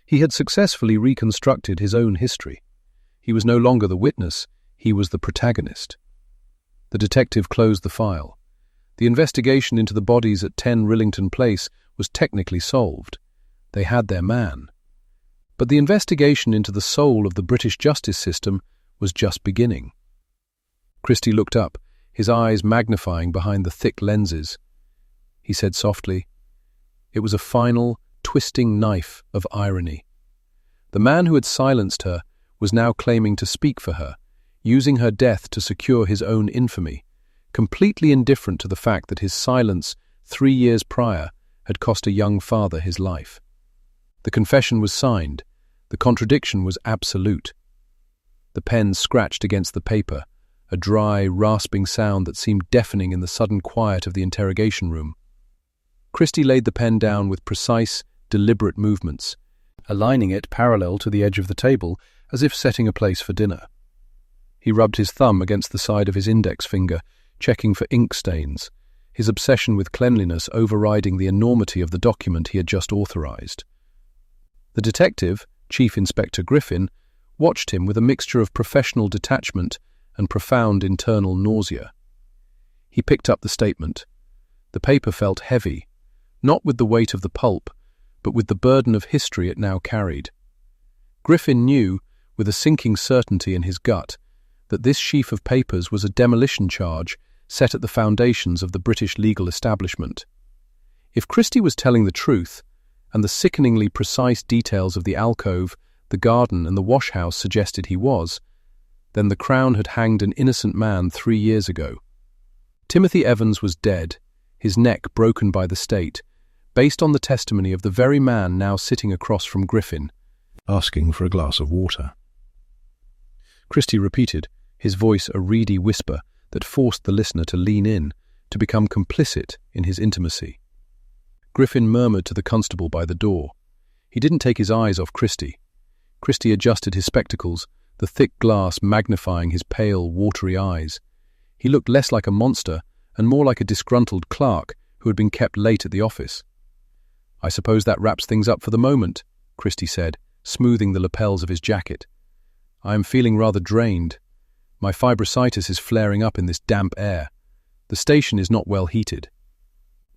He had successfully reconstructed his own history. He was no longer the witness, he was the protagonist. The detective closed the file. The investigation into the bodies at 10 Rillington Place was technically solved. They had their man. But the investigation into the soul of the British justice system was just beginning. Christie looked up, his eyes magnifying behind the thick lenses. He said softly, it was a final, twisting knife of irony. The man who had silenced her was now claiming to speak for her, using her death to secure his own infamy, completely indifferent to the fact that his silence 3 years prior had cost a young father his life. The confession was signed. The contradiction was absolute. The pen scratched against the paper. a dry, rasping sound that seemed deafening in the sudden quiet of the interrogation room. Christie laid the pen down with precise, deliberate movements, aligning it parallel to the edge of the table as if setting a place for dinner. He rubbed his thumb against the side of his index finger, checking for ink stains, his obsession with cleanliness overriding the enormity of the document he had just authorized. The detective, Chief Inspector Griffin, watched him with a mixture of professional detachment and profound internal nausea. He picked up the statement. The paper felt heavy, not with the weight of the pulp, but with the burden of history it now carried. Griffin knew, with a sinking certainty in his gut, that this sheaf of papers was a demolition charge set at the foundations of the British legal establishment. If Christie was telling the truth, and the sickeningly precise details of the alcove, the garden and the wash-house suggested he was, then the Crown had hanged an innocent man 3 years ago. Timothy Evans was dead, his neck broken by the state, based on the testimony of the very man now sitting across from Griffin, asking for a glass of water. Christie repeated, his voice a reedy whisper that forced the listener to lean in, to become complicit in his intimacy. Griffin murmured to the constable by the door. He didn't take his eyes off Christie. Christie adjusted his spectacles, the thick glass magnifying his pale, watery eyes. He looked less like a monster and more like a disgruntled clerk who had been kept late at the office. "I suppose that wraps things up for the moment," Christie said, smoothing the lapels of his jacket. "I am feeling rather drained. My fibrositis is flaring up in this damp air. The station is not well heated."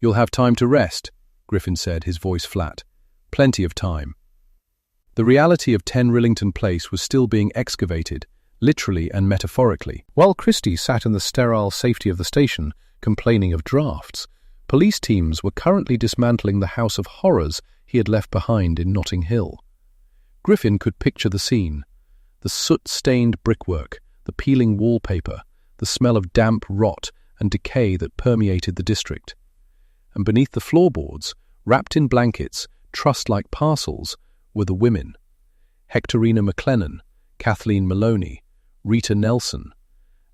"You'll have time to rest," Griffin said, his voice flat. "Plenty of time." The reality of 10 Rillington Place was still being excavated, literally and metaphorically. While Christie sat in the sterile safety of the station, complaining of drafts, police teams were currently dismantling the house of horrors he had left behind in Notting Hill. Griffin could picture the scene. The soot-stained brickwork, the peeling wallpaper, the smell of damp rot and decay that permeated the district. And beneath the floorboards, wrapped in blankets, trussed like parcels, were the women. Hectorina McLennan, Kathleen Maloney, Rita Nelson,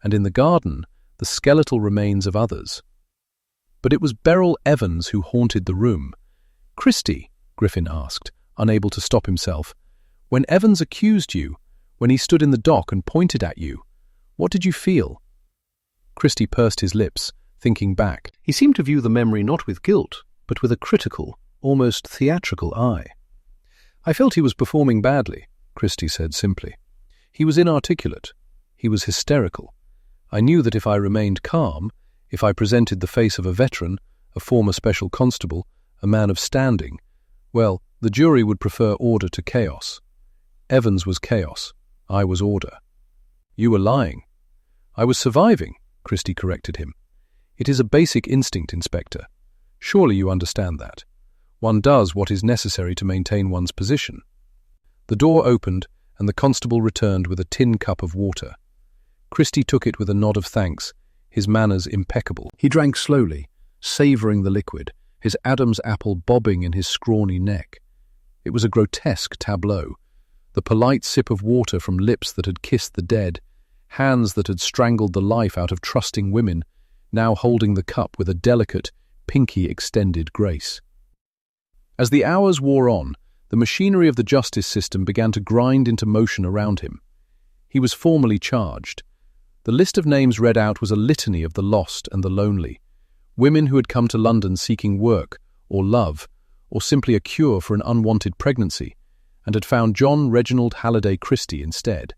and in the garden, the skeletal remains of others. But it was Beryl Evans who haunted the room. "Christie," Griffin asked, unable to stop himself, "when Evans accused you, when he stood in the dock and pointed at you, what did you feel?" Christie pursed his lips, thinking back. He seemed to view the memory not with guilt, but with a critical, almost theatrical eye. "I felt he was performing badly," Christie said simply. "He was inarticulate. He was hysterical. I knew that if I remained calm, if I presented the face of a veteran, a former special constable, a man of standing, well, the jury would prefer order to chaos. Evans was chaos. I was order." "You were lying." "I was surviving," Christie corrected him. "It is a basic instinct, Inspector. Surely you understand that. One does what is necessary to maintain one's position." The door opened, and the constable returned with a tin cup of water. Christie took it with a nod of thanks, his manners impeccable. He drank slowly, savouring the liquid, his Adam's apple bobbing in his scrawny neck. It was a grotesque tableau, the polite sip of water from lips that had kissed the dead, hands that had strangled the life out of trusting women, now holding the cup with a delicate, pinky-extended grace. As the hours wore on, the machinery of the justice system began to grind into motion around him. He was formally charged. The list of names read out was a litany of the lost and the lonely, women who had come to London seeking work, or love, or simply a cure for an unwanted pregnancy, and had found John Reginald Halliday Christie instead.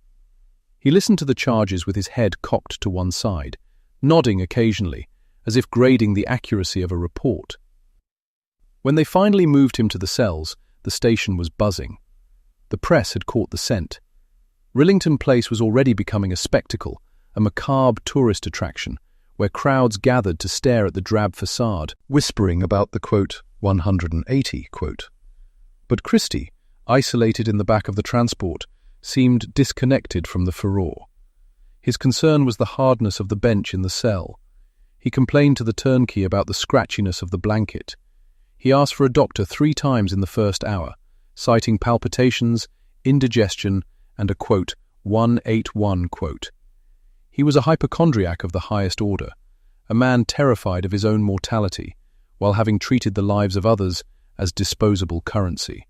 He listened to the charges with his head cocked to one side, nodding occasionally, as if grading the accuracy of a report. When they finally moved him to the cells, the station was buzzing. The press had caught the scent. Rillington Place was already becoming a spectacle, a macabre tourist attraction, where crowds gathered to stare at the drab facade, whispering about the, quote, 180, quote. But Christie, isolated in the back of the transport, seemed disconnected from the furore. His concern was the hardness of the bench in the cell. He complained to the turnkey about the scratchiness of the blanket. He asked for a doctor 3 times in the first hour, citing palpitations, indigestion, and a, quote, 181, quote. He was a hypochondriac of the highest order, a man terrified of his own mortality, while having treated the lives of others as disposable currency.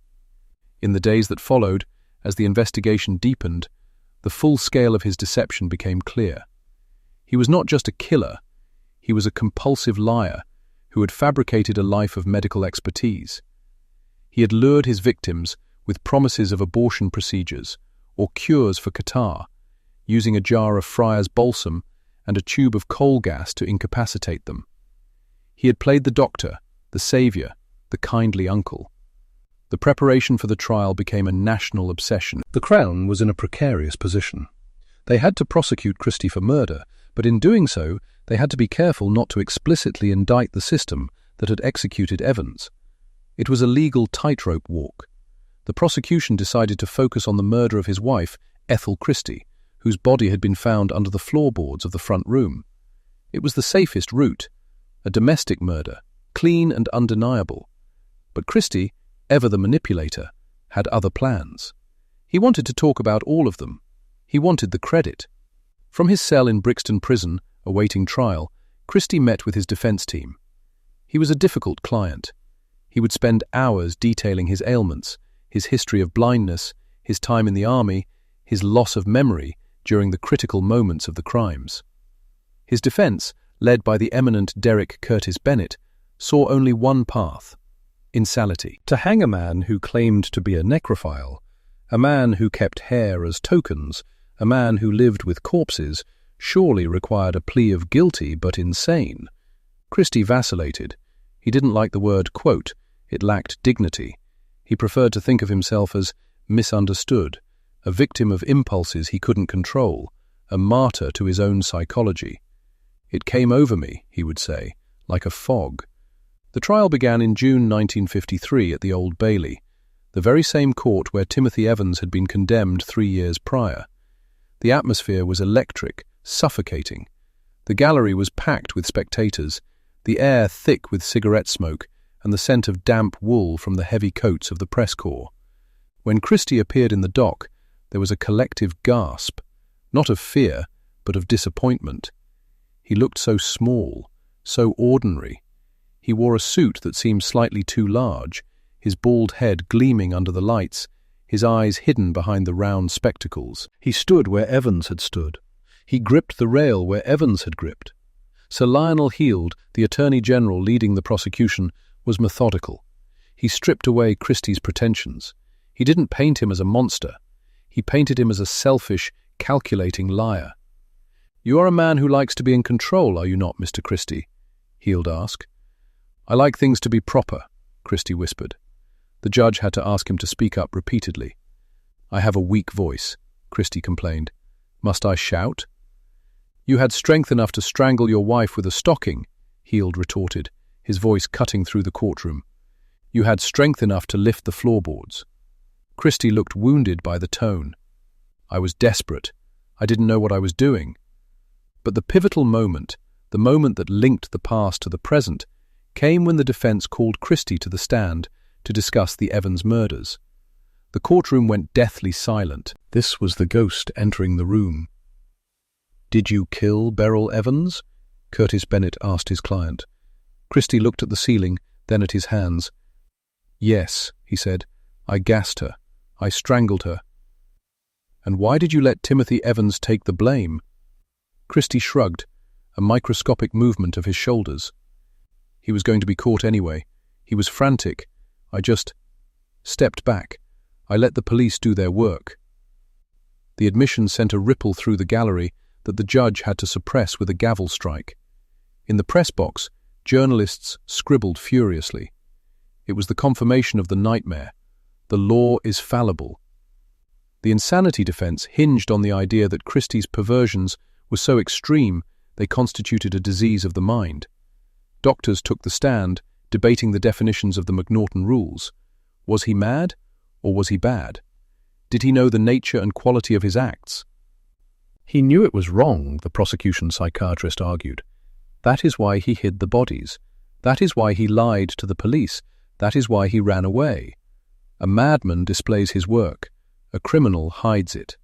In the days that followed, as the investigation deepened, the full scale of his deception became clear. He was not just a killer, he was a compulsive liar who had fabricated a life of medical expertise. He had lured his victims with promises of abortion procedures or cures for catarrh, using a jar of Friar's balsam and a tube of coal gas to incapacitate them. He had played the doctor, the saviour, the kindly uncle. The preparation for the trial became a national obsession. The Crown was in a precarious position. They had to prosecute Christie for murder, but in doing so, they had to be careful not to explicitly indict the system that had executed Evans. It was a legal tightrope walk. The prosecution decided to focus on the murder of his wife, Ethel Christie, whose body had been found under the floorboards of the front room. It was the safest route, a domestic murder, clean and undeniable. But Christie, ever the manipulator, had other plans. He wanted to talk about all of them. He wanted the credit. From his cell in Brixton Prison, awaiting trial, Christie met with his defence team. He was a difficult client. He would spend hours detailing his ailments, his history of blindness, his time in the army, his loss of memory during the critical moments of the crimes. His defence, led by the eminent Derek Curtis Bennett, saw only one path: insanity. To hang a man who claimed to be a necrophile, a man who kept hair as tokens, a man who lived with corpses, surely required a plea of guilty but insane. Christie vacillated. He didn't like the word quote. It lacked dignity. He preferred to think of himself as misunderstood, a victim of impulses he couldn't control, a martyr to his own psychology. It came over me, he would say, like a fog. The trial began in June 1953 at the Old Bailey, the very same court where Timothy Evans had been condemned 3 years prior. The atmosphere was electric, suffocating. The gallery was packed with spectators, the air thick with cigarette smoke and the scent of damp wool from the heavy coats of the press corps. When Christie appeared in the dock, there was a collective gasp, not of fear, but of disappointment. He looked so small, so ordinary. He wore a suit that seemed slightly too large, his bald head gleaming under the lights, his eyes hidden behind the round spectacles. He stood where Evans had stood. He gripped the rail where Evans had gripped. Sir Lionel Heald, the Attorney General leading the prosecution, was methodical. He stripped away Christie's pretensions. He didn't paint him as a monster. He painted him as a selfish, calculating liar. "You are a man who likes to be in control, are you not, Mr. Christie?" Heald asked. "I like things to be proper," Christie whispered. The judge had to ask him to speak up repeatedly. "I have a weak voice," Christie complained. "Must I shout?" "You had strength enough to strangle your wife with a stocking," Heald retorted, his voice cutting through the courtroom. "You had strength enough to lift the floorboards." Christie looked wounded by the tone. "I was desperate. I didn't know what I was doing." But the pivotal moment, the moment that linked the past to the present, came when the defence called Christie to the stand to discuss the Evans murders. The courtroom went deathly silent. This was the ghost entering the room. "Did you kill Beryl Evans?" Curtis Bennett asked his client. Christie looked at the ceiling, then at his hands. "Yes," he said, "I gassed her. I strangled her." "And why did you let Timothy Evans take the blame?" Christie shrugged, a microscopic movement of his shoulders. "He was going to be caught anyway. He was frantic. I just stepped back. I let the police do their work." The admission sent a ripple through the gallery that the judge had to suppress with a gavel strike. In the press box, journalists scribbled furiously. It was the confirmation of the nightmare. The law is fallible. The insanity defense hinged on the idea that Christie's perversions were so extreme they constituted a disease of the mind. Doctors took the stand, debating the definitions of the McNaughton rules. Was he mad, or was he bad? Did he know the nature and quality of his acts? He knew it was wrong, the prosecution psychiatrist argued. That is why he hid the bodies. That is why he lied to the police. That is why he ran away. A madman displays his work. A criminal hides it.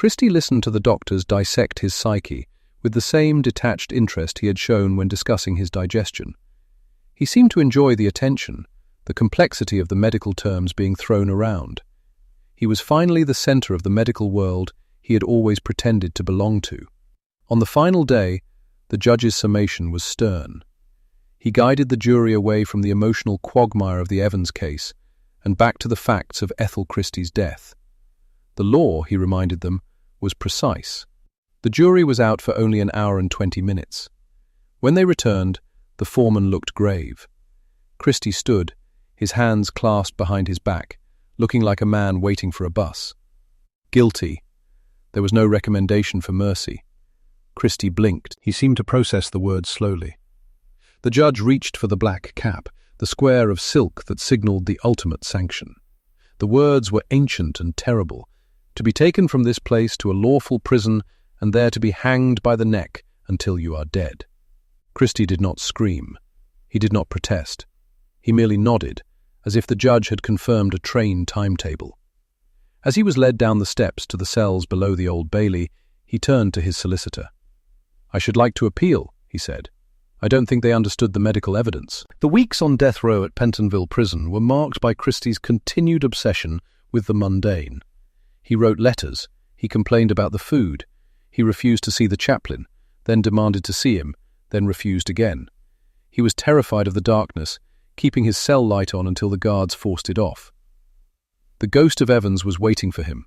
Christie listened to the doctors dissect his psyche with the same detached interest he had shown when discussing his digestion. He seemed to enjoy the attention, the complexity of the medical terms being thrown around. He was finally the center of the medical world he had always pretended to belong to. On the final day, the judge's summation was stern. He guided the jury away from the emotional quagmire of the Evans case and back to the facts of Ethel Christie's death. The law, he reminded them, was precise. The jury was out for only an hour and 20 minutes. When they returned, the foreman looked grave. Christie stood, his hands clasped behind his back, looking like a man waiting for a bus. Guilty. There was no recommendation for mercy. Christie blinked. He seemed to process the words slowly. The judge reached for the black cap, the square of silk that signaled the ultimate sanction. The words were ancient and terrible, to be taken from this place to a lawful prison and there to be hanged by the neck until you are dead. Christie did not scream. He did not protest. He merely nodded, as if the judge had confirmed a train timetable. As he was led down the steps to the cells below the Old Bailey, he turned to his solicitor. "I should like to appeal," he said. "I don't think they understood the medical evidence." The weeks on death row at Pentonville Prison were marked by Christie's continued obsession with the mundane. He wrote letters, he complained about the food, he refused to see the chaplain, then demanded to see him, then refused again. He was terrified of the darkness, keeping his cell light on until the guards forced it off. The ghost of Evans was waiting for him.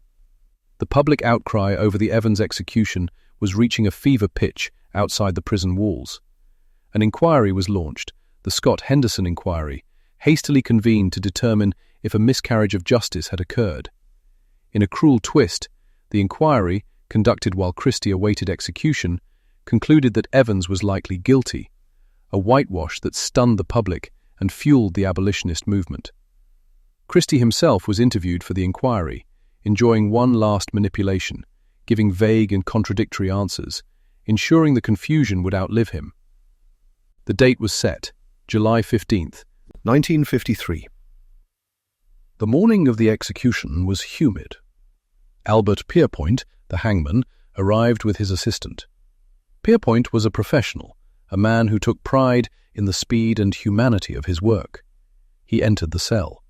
The public outcry over the Evans execution was reaching a fever pitch outside the prison walls. An inquiry was launched, the Scott Henderson inquiry, hastily convened to determine if a miscarriage of justice had occurred. In a cruel twist, the inquiry, conducted while Christie awaited execution, concluded that Evans was likely guilty, a whitewash that stunned the public and fueled the abolitionist movement. Christie himself was interviewed for the inquiry, enjoying one last manipulation, giving vague and contradictory answers, ensuring the confusion would outlive him. The date was set, July 15th, 1953. The morning of the execution was humid. Albert Pierpoint, the hangman, arrived with his assistant. Pierpoint was a professional, a man who took pride in the speed and humanity of his work. He entered the cell.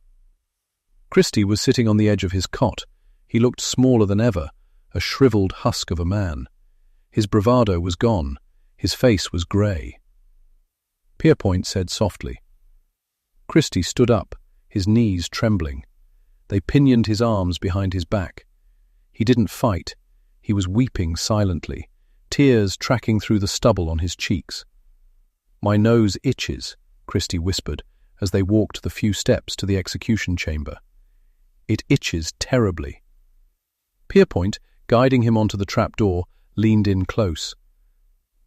Christie was sitting on the edge of his cot. He looked smaller than ever, a shriveled husk of a man. His bravado was gone. His face was grey. Pierpoint said softly. Christie stood up, his knees trembling. They pinioned his arms behind his back. He didn't fight. He was weeping silently, tears tracking through the stubble on his cheeks. "My nose itches," Christie whispered as they walked the few steps to the execution chamber. "It itches terribly." Pierpoint, guiding him onto the trapdoor, leaned in close.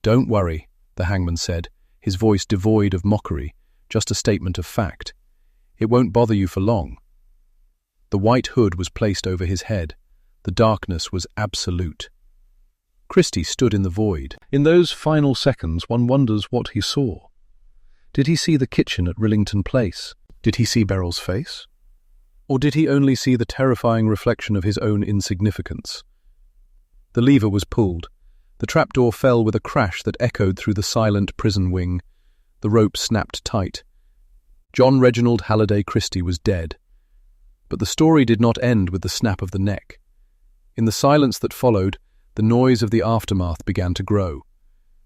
"Don't worry," the hangman said, his voice devoid of mockery, just a statement of fact. "It won't bother you for long." The white hood was placed over his head. The darkness was absolute. Christie stood in the void. In those final seconds, one wonders what he saw. Did he see the kitchen at Rillington Place? Did he see Beryl's face? Or did he only see the terrifying reflection of his own insignificance? The lever was pulled. The trapdoor fell with a crash that echoed through the silent prison wing. The rope snapped tight. John Reginald Halliday Christie was dead. But the story did not end with the snap of the neck. In the silence that followed, the noise of the aftermath began to grow.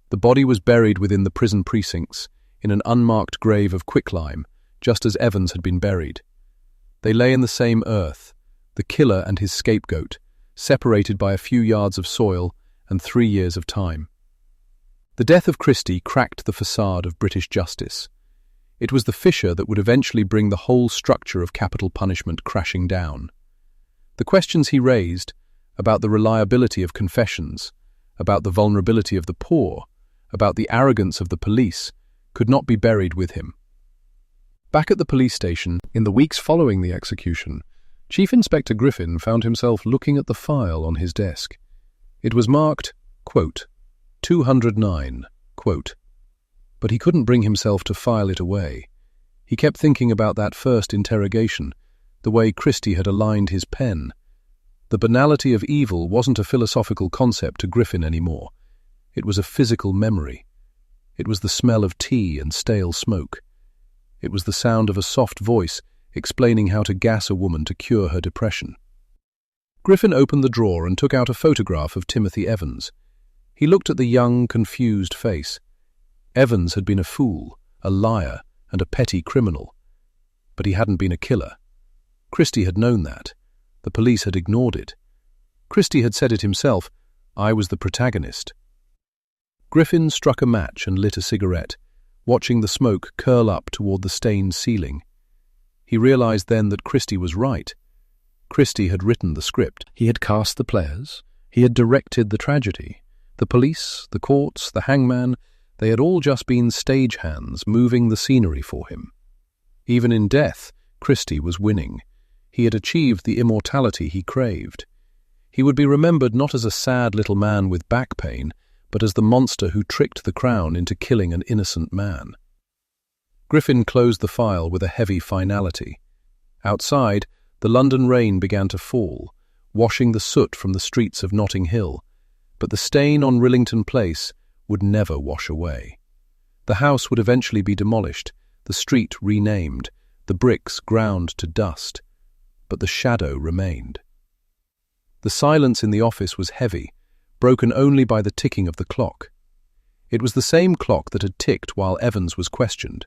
The body was buried within the prison precincts, in an unmarked grave of quicklime, just as Evans had been buried. They lay in the same earth, the killer and his scapegoat, separated by a few yards of soil and 3 years of time. The death of Christie cracked the facade of British justice. It was the fissure that would eventually bring the whole structure of capital punishment crashing down. The questions he raised, about the reliability of confessions, about the vulnerability of the poor, about the arrogance of the police, could not be buried with him. Back at the police station, in the weeks following the execution, Chief Inspector Griffin found himself looking at the file on his desk. It was marked, quote, 209, quote. But he couldn't bring himself to file it away. He kept thinking about that first interrogation, the way Christie had aligned his pen. The banality of evil wasn't a philosophical concept to Griffin anymore. It was a physical memory. It was the smell of tea and stale smoke. It was the sound of a soft voice explaining how to gas a woman to cure her depression. Griffin opened the drawer and took out a photograph of Timothy Evans. He looked at the young, confused face. Evans had been a fool, a liar, and a petty criminal. But he hadn't been a killer. Christie had known that. The police had ignored it. Christie had said it himself, "I was the protagonist." Griffin struck a match and lit a cigarette, watching the smoke curl up toward the stained ceiling. He realized then that Christie was right. Christie had written the script. He had cast the players. He had directed the tragedy. The police, the courts, the hangman, they had all just been stagehands moving the scenery for him. Even in death, Christie was winning. He had achieved the immortality he craved. He would be remembered not as a sad little man with back pain, but as the monster who tricked the Crown into killing an innocent man. Griffin closed the file with a heavy finality. Outside, the London rain began to fall, washing the soot from the streets of Notting Hill, but the stain on Rillington Place would never wash away. The house would eventually be demolished, the street renamed, the bricks ground to dust, but the shadow remained. The silence in the office was heavy, broken only by the ticking of the clock. It was the same clock that had ticked while Evans was questioned,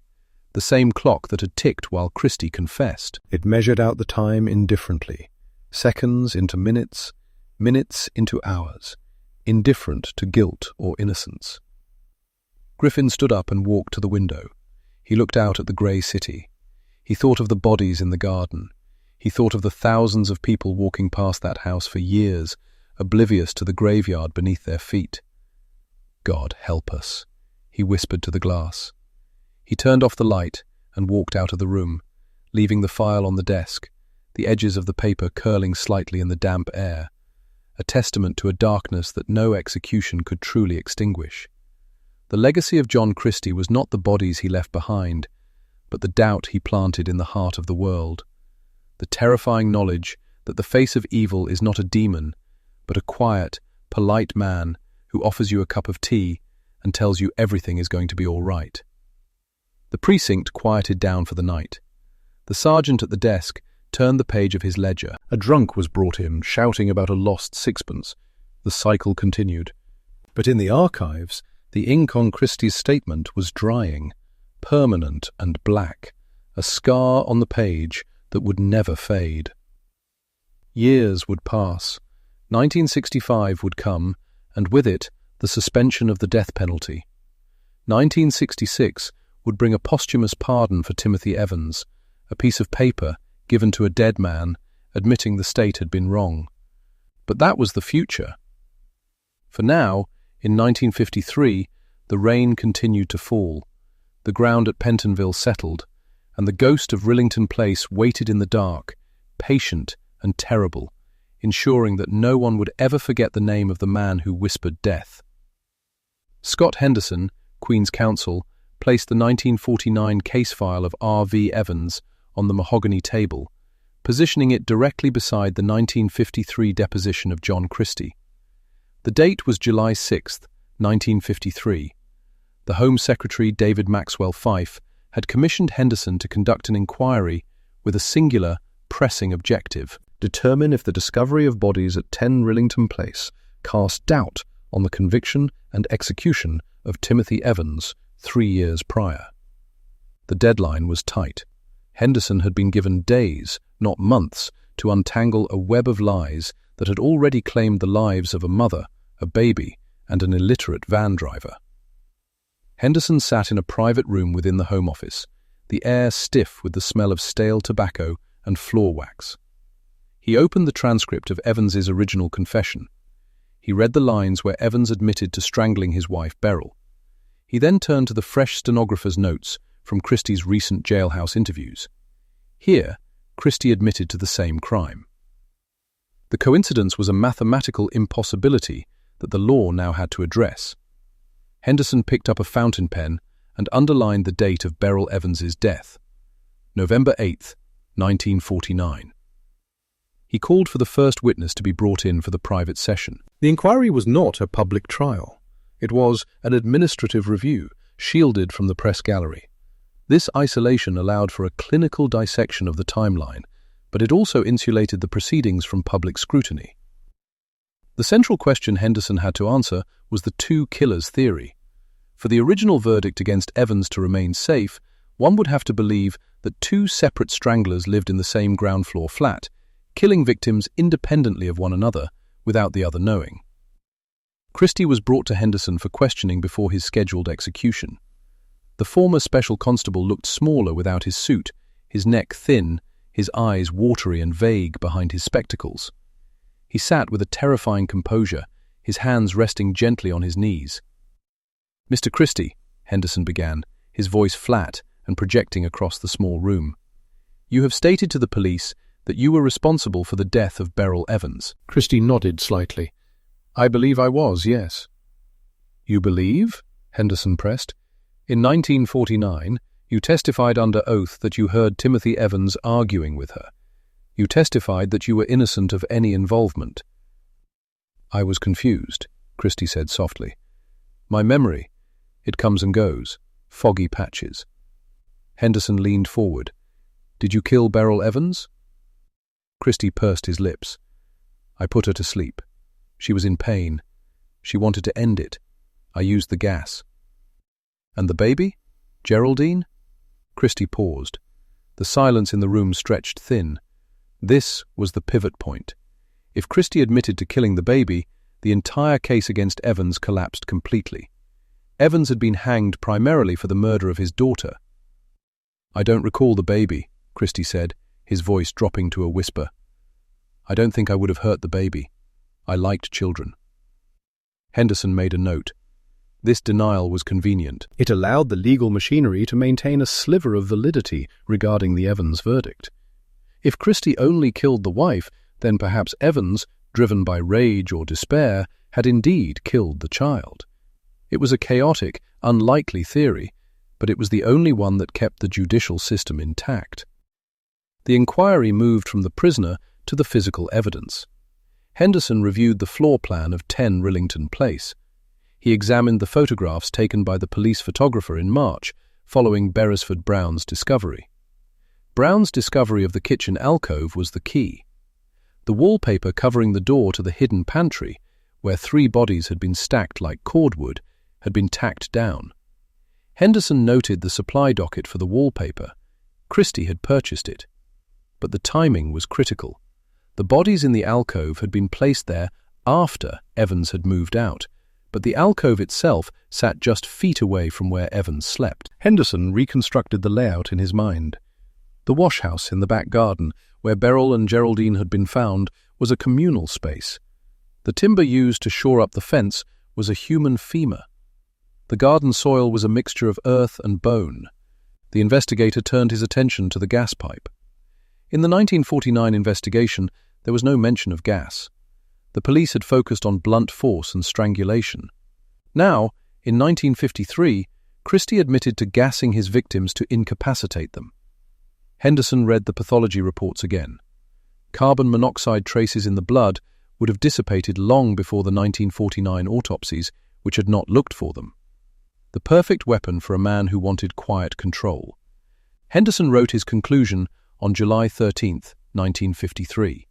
the same clock that had ticked while Christie confessed. It measured out the time indifferently, seconds into minutes, minutes into hours, indifferent to guilt or innocence. Griffin stood up and walked to the window. He looked out at the grey city. He thought of the bodies in the garden. He thought of the thousands of people walking past that house for years, oblivious to the graveyard beneath their feet. "God help us," he whispered to the glass. He turned off the light and walked out of the room, leaving the file on the desk, the edges of the paper curling slightly in the damp air, a testament to a darkness that no execution could truly extinguish. The legacy of John Christie was not the bodies he left behind, but the doubt he planted in the heart of the world, the terrifying knowledge that the face of evil is not a demon, but a quiet, polite man who offers you a cup of tea and tells you everything is going to be all right. The precinct quieted down for the night. The sergeant at the desk turned the page of his ledger. A drunk was brought in, shouting about a lost sixpence. The cycle continued. But in the archives, the ink on Christie's statement was drying, permanent and black, a scar on the page that would never fade. Years would pass. 1965 would come, and with it, the suspension of the death penalty. 1966 would bring a posthumous pardon for Timothy Evans, a piece of paper given to a dead man, admitting the state had been wrong. But that was the future. For now, in 1953, the rain continued to fall. The ground at Pentonville settled, and the ghost of Rillington Place waited in the dark, patient and terrible, ensuring that no one would ever forget the name of the man who whispered death. Scott Henderson, Queen's Counsel, placed the 1949 case file of R.V. Evans on the mahogany table, positioning it directly beside the 1953 deposition of John Christie. The date was July 6, 1953. The Home Secretary David Maxwell Fyfe had commissioned Henderson to conduct an inquiry with a singular, pressing objective: determine if the discovery of bodies at 10 Rillington Place cast doubt on the conviction and execution of Timothy Evans 3 years prior. The deadline was tight. Henderson had been given days, not months, to untangle a web of lies that had already claimed the lives of a mother, a baby, and an illiterate van driver. Henderson sat in a private room within the Home Office, the air stiff with the smell of stale tobacco and floor wax. He opened the transcript of Evans's original confession. He read the lines where Evans admitted to strangling his wife Beryl. He then turned to the fresh stenographer's notes from Christie's recent jailhouse interviews. Here, Christie admitted to the same crime. The coincidence was a mathematical impossibility that the law now had to address. Henderson picked up a fountain pen and underlined the date of Beryl Evans's death, November 8, 1949. He called for the first witness to be brought in for the private session. The inquiry was not a public trial. It was an administrative review, shielded from the press gallery. This isolation allowed for a clinical dissection of the timeline, but it also insulated the proceedings from public scrutiny. The central question Henderson had to answer was the two killers theory. For the original verdict against Evans to remain safe, one would have to believe that two separate stranglers lived in the same ground floor flat, killing victims independently of one another, without the other knowing. Christie was brought to Henderson for questioning before his scheduled execution. The former special constable looked smaller without his suit, his neck thin, his eyes watery and vague behind his spectacles. He sat with a terrifying composure, his hands resting gently on his knees. "Mr. Christie," Henderson began, his voice flat and projecting across the small room, "you have stated to the police that you were responsible for the death of Beryl Evans." Christie nodded slightly. "I believe I was, yes." "You believe?" Henderson pressed. "In 1949, you testified under oath that you heard Timothy Evans arguing with her. You testified that you were innocent of any involvement." "I was confused," Christie said softly. "My memory, it comes and goes, foggy patches." Henderson leaned forward. "Did you kill Beryl Evans?" Christie pursed his lips. "I put her to sleep. She was in pain. She wanted to end it. I used the gas." "And the baby? Geraldine?" Christie paused. The silence in the room stretched thin. This was the pivot point. If Christie admitted to killing the baby, the entire case against Evans collapsed completely. Evans had been hanged primarily for the murder of his daughter. "I don't recall the baby," Christie said, his voice dropping to a whisper. "I don't think I would have hurt the baby. I liked children." Henderson made a note. This denial was convenient. It allowed the legal machinery to maintain a sliver of validity regarding the Evans verdict. If Christie only killed the wife, then perhaps Evans, driven by rage or despair, had indeed killed the child. It was a chaotic, unlikely theory, but it was the only one that kept the judicial system intact. The inquiry moved from the prisoner to the physical evidence. Henderson reviewed the floor plan of 10 Rillington Place. He examined the photographs taken by the police photographer in March, following Beresford Brown's discovery. Brown's discovery of the kitchen alcove was the key. The wallpaper covering the door to the hidden pantry, where 3 bodies had been stacked like cordwood, had been tacked down. Henderson noted the supply docket for the wallpaper. Christie had purchased it. But the timing was critical. The bodies in the alcove had been placed there after Evans had moved out, but the alcove itself sat just feet away from where Evans slept. Henderson reconstructed the layout in his mind. The washhouse in the back garden, where Beryl and Geraldine had been found, was a communal space. The timber used to shore up the fence was a human femur. The garden soil was a mixture of earth and bone. The investigator turned his attention to the gas pipe. In the 1949 investigation, there was no mention of gas. The police had focused on blunt force and strangulation. Now, in 1953, Christie admitted to gassing his victims to incapacitate them. Henderson read the pathology reports again. Carbon monoxide traces in the blood would have dissipated long before the 1949 autopsies, which had not looked for them. The perfect weapon for a man who wanted quiet control. Henderson wrote his conclusion on July 13, 1953.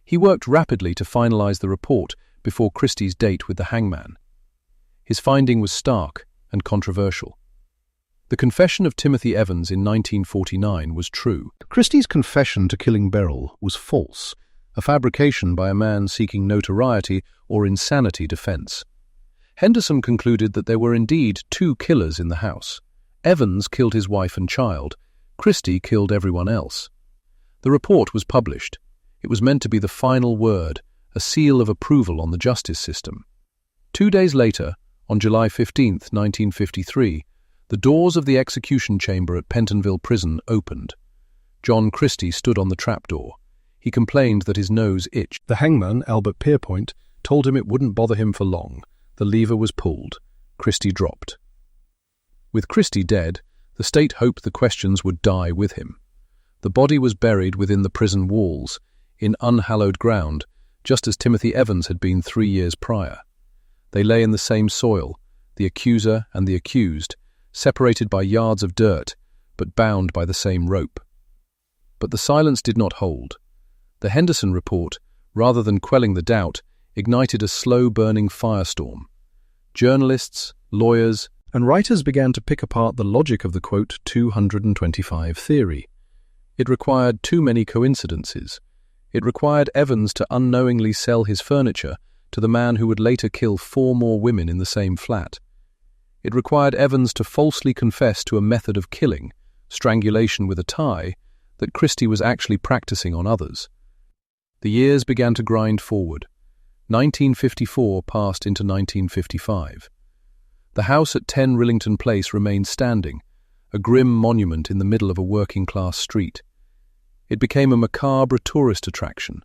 He worked rapidly to finalize the report before Christie's date with the hangman. His finding was stark and controversial. The confession of Timothy Evans in 1949 was true. Christie's confession to killing Beryl was false, a fabrication by a man seeking notoriety or insanity defense. Henderson concluded that there were indeed 2 killers in the house. Evans killed his wife and child. Christie killed everyone else. The report was published. It was meant to be the final word, a seal of approval on the justice system. 2 days later, on July 15, 1953, the doors of the execution chamber at Pentonville Prison opened. John Christie stood on the trapdoor. He complained that his nose itched. The hangman, Albert Pierpoint, told him it wouldn't bother him for long. The lever was pulled. Christie dropped. With Christie dead, the state hoped the questions would die with him. The body was buried within the prison walls. in unhallowed ground, just as Timothy Evans had been 3 years prior. They lay in the same soil, the accuser and the accused, separated by yards of dirt, but bound by the same rope. But the silence did not hold. The Henderson report, rather than quelling the doubt, ignited a slow-burning firestorm. Journalists, lawyers, and writers began to pick apart the logic of the, quote, 225 theory. It required too many coincidences. It required Evans to unknowingly sell his furniture to the man who would later kill 4 more women in the same flat. It required Evans to falsely confess to a method of killing, strangulation with a tie, that Christie was actually practicing on others. The years began to grind forward. 1954 passed into 1955. The house at 10 Rillington Place remained standing, a grim monument in the middle of a working-class street. It became a macabre tourist attraction.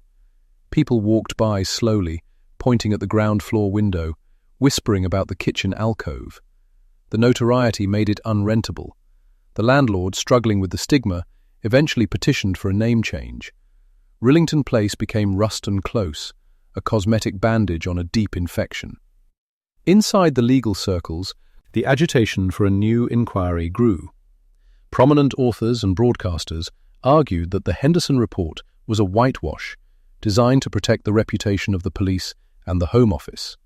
People walked by slowly, pointing at the ground-floor window, whispering about the kitchen alcove. The notoriety made it unrentable. The landlord, struggling with the stigma, eventually petitioned for a name change. Rillington Place became Ruston Close, a cosmetic bandage on a deep infection. Inside the legal circles, the agitation for a new inquiry grew. Prominent authors and broadcasters argued that the Henderson report was a whitewash, designed to protect the reputation of the police and the Home Office.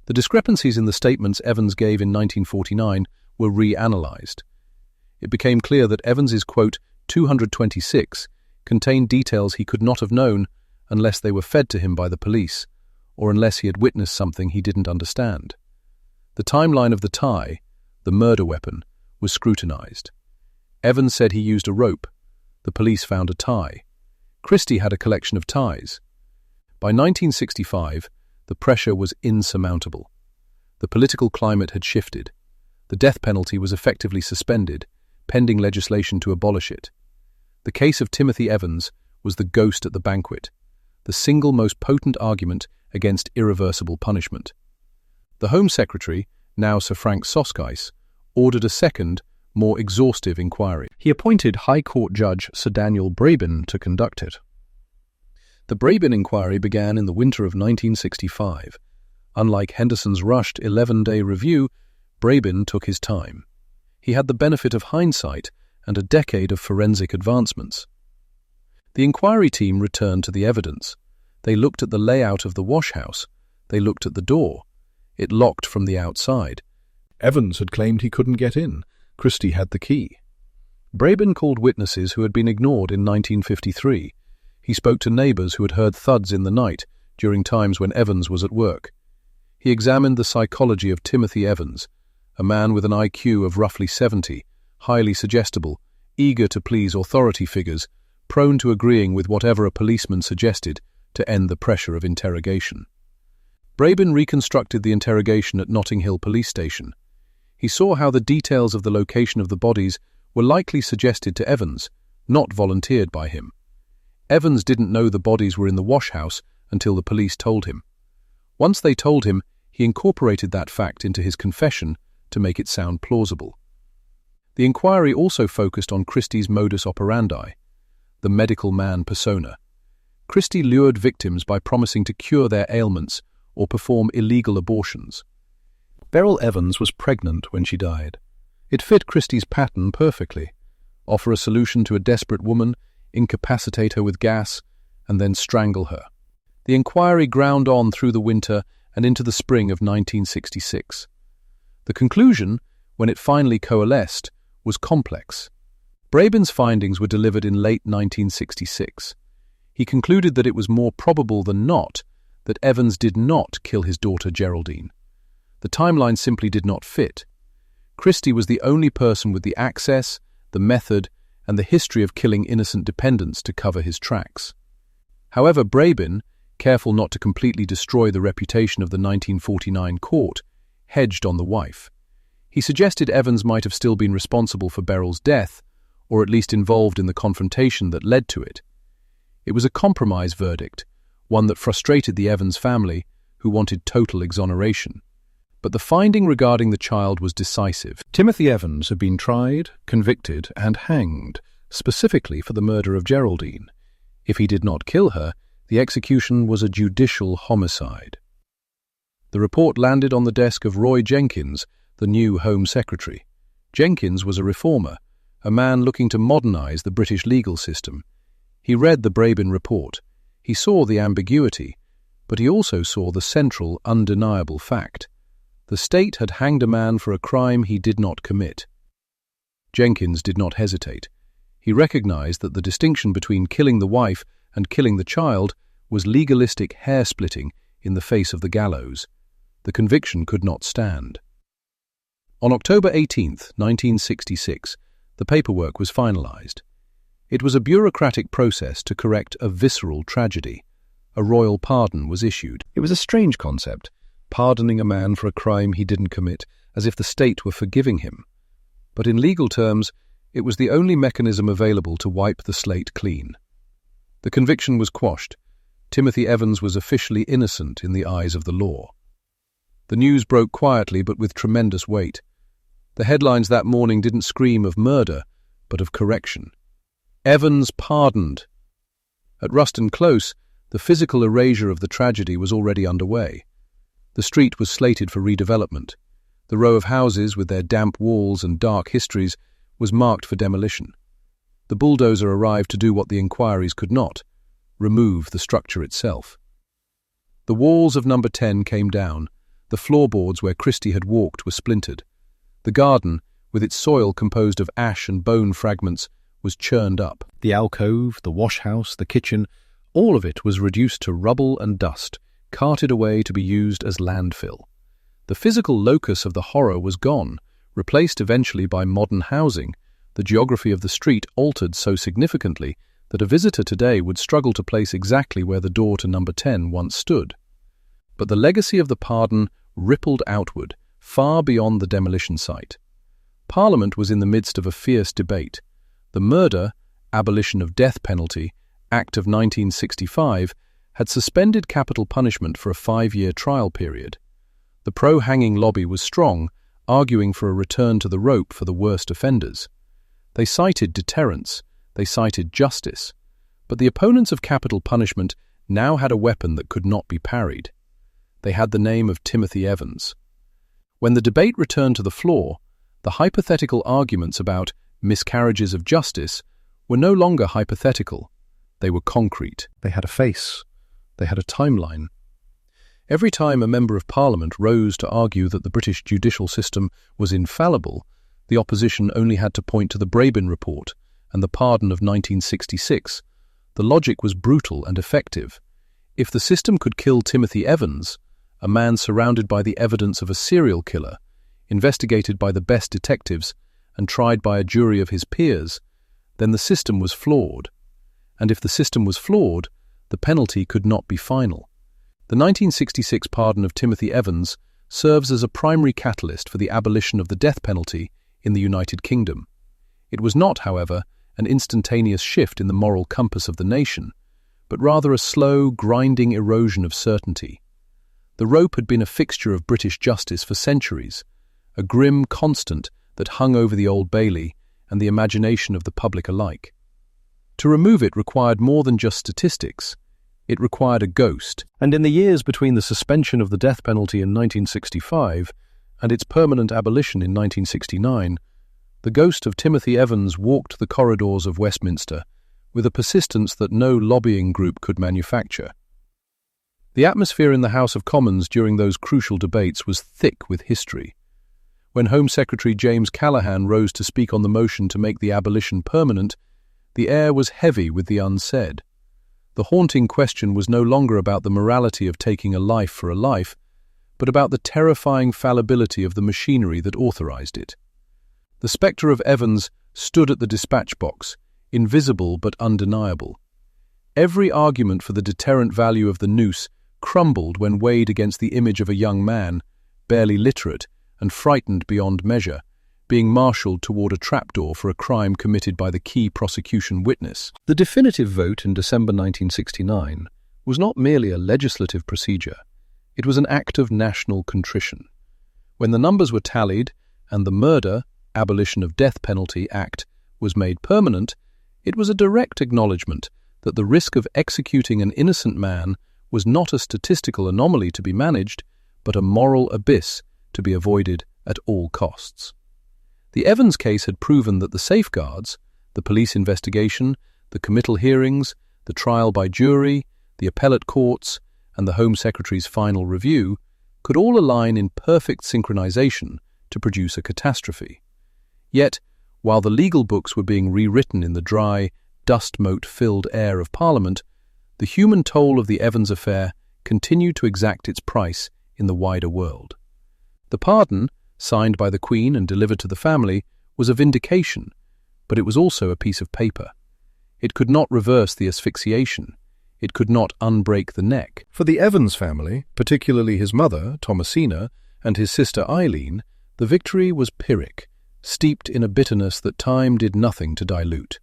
The discrepancies in the statements Evans gave in 1949 were reanalyzed. It became clear that Evans's, quote, 226 contained details he could not have known unless they were fed to him by the police, or unless he had witnessed something he didn't understand. The timeline of the tie, the murder weapon, was scrutinized. Evans said he used a rope. The police found a tie. Christie had a collection of ties. By 1965, the pressure was insurmountable. The political climate had shifted. The death penalty was effectively suspended, pending legislation to abolish it. The case of Timothy Evans was the ghost at the banquet, the single most potent argument against irreversible punishment. The Home Secretary, now Sir Frank Soskice, ordered a second, more exhaustive inquiry. He appointed High Court Judge Sir Daniel Brabin to conduct it. The Brabin inquiry began in the winter of 1965. Unlike Henderson's rushed 11-day review, Brabin took his time. He had the benefit of hindsight and a decade of forensic advancements. The inquiry team returned to the evidence. They looked at the layout of the washhouse. They looked at the door. It locked from the outside. Evans had claimed he couldn't get in. Christie had the key. Brabin called witnesses who had been ignored in 1953. He spoke to neighbours who had heard thuds in the night during times when Evans was at work. He examined the psychology of Timothy Evans, a man with an IQ of roughly 70, highly suggestible, eager to please authority figures, prone to agreeing with whatever a policeman suggested to end the pressure of interrogation. Brabin reconstructed the interrogation at Notting Hill Police Station. He saw how the details of the location of the bodies were likely suggested to Evans, not volunteered by him. Evans didn't know the bodies were in the washhouse until the police told him. Once they told him, he incorporated that fact into his confession to make it sound plausible. The inquiry also focused on Christie's modus operandi, the medical man persona. Christie lured victims by promising to cure their ailments or perform illegal abortions. Beryl Evans was pregnant when she died. It fit Christie's pattern perfectly. Offer a solution to a desperate woman, incapacitate her with gas, and then strangle her. The inquiry ground on through the winter and into the spring of 1966. The conclusion, when it finally coalesced, was complex. Brabin's findings were delivered in late 1966. He concluded that it was more probable than not that Evans did not kill his daughter Geraldine. The timeline simply did not fit. Christie was the only person with the access, the method, and the history of killing innocent dependents to cover his tracks. However, Brabin, careful not to completely destroy the reputation of the 1949 court, hedged on the wife. He suggested Evans might have still been responsible for Beryl's death, or at least involved in the confrontation that led to it. It was a compromise verdict, one that frustrated the Evans family, who wanted total exoneration. But the finding regarding the child was decisive. Timothy Evans had been tried, convicted, and hanged, specifically for the murder of Geraldine. If he did not kill her, the execution was a judicial homicide. The report landed on the desk of Roy Jenkins, the new Home Secretary. Jenkins was a reformer, a man looking to modernize the British legal system. He read the Brabin report. He saw the ambiguity, but he also saw the central, undeniable fact. The state had hanged a man for a crime he did not commit. Jenkins did not hesitate. He recognized that the distinction between killing the wife and killing the child was legalistic hair-splitting in the face of the gallows. The conviction could not stand. On October 18, 1966, the paperwork was finalized. It was a bureaucratic process to correct a visceral tragedy. A royal pardon was issued. It was a strange concept, pardoning a man for a crime he didn't commit, as if the state were forgiving him. But in legal terms, it was the only mechanism available to wipe the slate clean. The conviction was quashed. Timothy Evans was officially innocent in the eyes of the law. The news broke quietly but with tremendous weight. The headlines that morning didn't scream of murder, but of correction. Evans pardoned. At Ruston Close, the physical erasure of the tragedy was already underway. The street was slated for redevelopment. The row of houses, with their damp walls and dark histories, was marked for demolition. The bulldozer arrived to do what the inquiries could not: remove the structure itself. The walls of number 10 came down. The floorboards where Christie had walked were splintered. The garden, with its soil composed of ash and bone fragments, was churned up. The alcove, the wash-house, the kitchen, all of it was reduced to rubble and dust, carted away to be used as landfill. The physical locus of the horror was gone, replaced eventually by modern housing. The geography of the street altered so significantly that a visitor today would struggle to place exactly where the door to number 10 once stood. But the legacy of the pardon rippled outward, far beyond the demolition site. Parliament was in the midst of a fierce debate. The Murder, Abolition of Death Penalty, Act of 1965 had suspended capital punishment for a 5-year trial period. The pro-hanging lobby was strong, arguing for a return to the rope for the worst offenders. They cited deterrence, they cited justice, but the opponents of capital punishment now had a weapon that could not be parried. They had the name of Timothy Evans. When the debate returned to the floor, the hypothetical arguments about miscarriages of justice were no longer hypothetical. They were concrete. They had a face. They had a timeline. Every time a member of Parliament rose to argue that the British judicial system was infallible, the opposition only had to point to the Brabin report and the pardon of 1966. The logic was brutal and effective. If the system could kill Timothy Evans, a man surrounded by the evidence of a serial killer, investigated by the best detectives, and tried by a jury of his peers, then the system was flawed. And if the system was flawed, the penalty could not be final. The 1966 pardon of Timothy Evans serves as a primary catalyst for the abolition of the death penalty in the United Kingdom. It was not, however, an instantaneous shift in the moral compass of the nation, but rather a slow, grinding erosion of certainty. The rope had been a fixture of British justice for centuries, a grim constant that hung over the Old Bailey and the imagination of the public alike. To remove it required more than just statistics. It required a ghost. And in the years between the suspension of the death penalty in 1965 and its permanent abolition in 1969, the ghost of Timothy Evans walked the corridors of Westminster with a persistence that no lobbying group could manufacture. The atmosphere in the House of Commons during those crucial debates was thick with history. When Home Secretary James Callaghan rose to speak on the motion to make the abolition permanent, the air was heavy with the unsaid. The haunting question was no longer about the morality of taking a life for a life, but about the terrifying fallibility of the machinery that authorized it. The spectre of Evans stood at the dispatch box, invisible but undeniable. Every argument for the deterrent value of the noose crumbled when weighed against the image of a young man, barely literate and frightened beyond measure, being marshalled toward a trapdoor for a crime committed by the key prosecution witness. The definitive vote in December 1969 was not merely a legislative procedure, it was an act of national contrition. When the numbers were tallied and the Murder, Abolition of Death Penalty Act was made permanent, it was a direct acknowledgement that the risk of executing an innocent man was not a statistical anomaly to be managed, but a moral abyss to be avoided at all costs. The Evans case had proven that the safeguards, the police investigation, the committal hearings, the trial by jury, the appellate courts, and the Home Secretary's final review could all align in perfect synchronization to produce a catastrophe. Yet, while the legal books were being rewritten in the dry, dust-mote-filled air of Parliament, the human toll of the Evans affair continued to exact its price in the wider world. The pardon, signed by the Queen and delivered to the family, was a vindication, but it was also a piece of paper. It could not reverse the asphyxiation. It could not unbreak the neck. For the Evans family, particularly his mother, Thomasina, and his sister Eileen, the victory was Pyrrhic, steeped in a bitterness that time did nothing to dilute.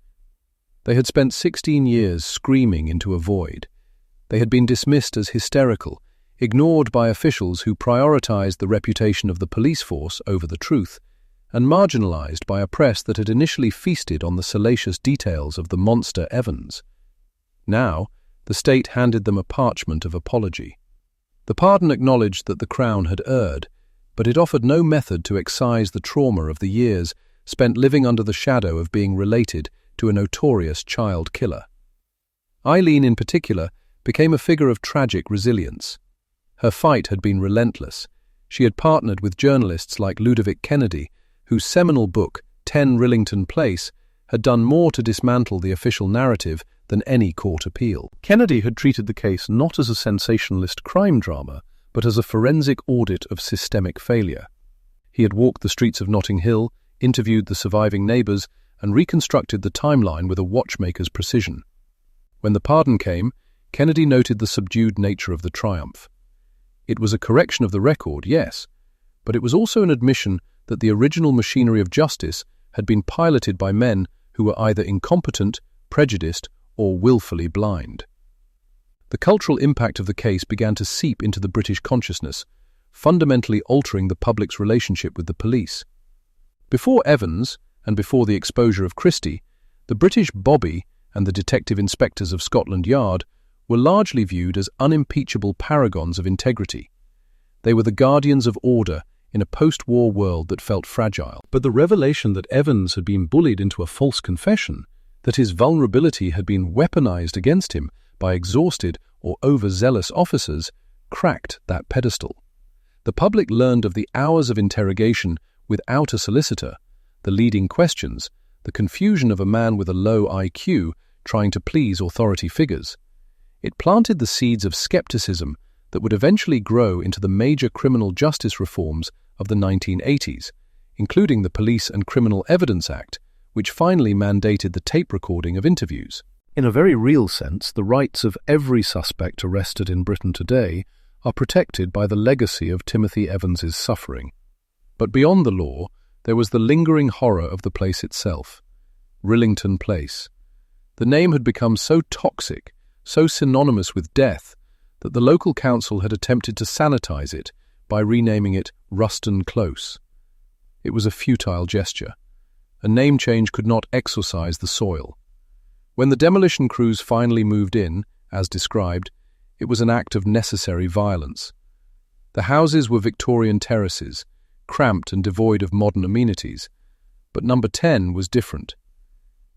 They had spent 16 years screaming into a void. They had been dismissed as hysterical, ignored by officials who prioritized the reputation of the police force over the truth, and marginalized by a press that had initially feasted on the salacious details of the monster Evans. Now, the state handed them a parchment of apology. The pardon acknowledged that the Crown had erred, but it offered no method to excise the trauma of the years spent living under the shadow of being related to a notorious child killer. Eileen, in particular, became a figure of tragic resilience. Her fight had been relentless. She had partnered with journalists like Ludovic Kennedy, whose seminal book, 10 Rillington Place, had done more to dismantle the official narrative than any court appeal. Kennedy had treated the case not as a sensationalist crime drama, but as a forensic audit of systemic failure. He had walked the streets of Notting Hill, interviewed the surviving neighbours, and reconstructed the timeline with a watchmaker's precision. When the pardon came, Kennedy noted the subdued nature of the triumph. It was a correction of the record, yes, but it was also an admission that the original machinery of justice had been piloted by men who were either incompetent, prejudiced, or willfully blind. The cultural impact of the case began to seep into the British consciousness, fundamentally altering the public's relationship with the police. Before Evans, and before the exposure of Christie, the British Bobby and the detective inspectors of Scotland Yard were largely viewed as unimpeachable paragons of integrity. They were the guardians of order in a post-war world that felt fragile. But the revelation that Evans had been bullied into a false confession, that his vulnerability had been weaponized against him by exhausted or overzealous officers, cracked that pedestal. The public learned of the hours of interrogation without a solicitor, the leading questions, the confusion of a man with a low IQ trying to please authority figures. It planted the seeds of skepticism that would eventually grow into the major criminal justice reforms of the 1980s, including the Police and Criminal Evidence Act, which finally mandated the tape recording of interviews. In a very real sense, the rights of every suspect arrested in Britain today are protected by the legacy of Timothy Evans's suffering. But beyond the law, there was the lingering horror of the place itself, Rillington Place. The name had become so toxic, so synonymous with death, that the local council had attempted to sanitize it by renaming it Ruston Close. It was a futile gesture. A name change could not exorcise the soil. When the demolition crews finally moved in, as described, it was an act of necessary violence. The houses were Victorian terraces, cramped and devoid of modern amenities, but number 10 was different.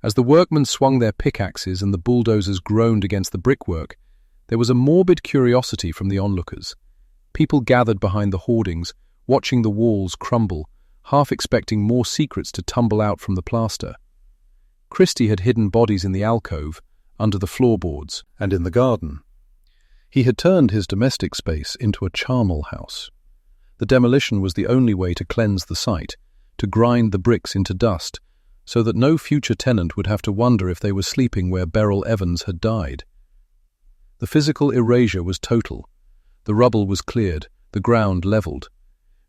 As the workmen swung their pickaxes and the bulldozers groaned against the brickwork, there was a morbid curiosity from the onlookers. People gathered behind the hoardings, watching the walls crumble, half expecting more secrets to tumble out from the plaster. Christie had hidden bodies in the alcove, under the floorboards, and in the garden. He had turned his domestic space into a charnel house. The demolition was the only way to cleanse the site, to grind the bricks into dust, so that no future tenant would have to wonder if they were sleeping where Beryl Evans had died. The physical erasure was total. The rubble was cleared, the ground levelled.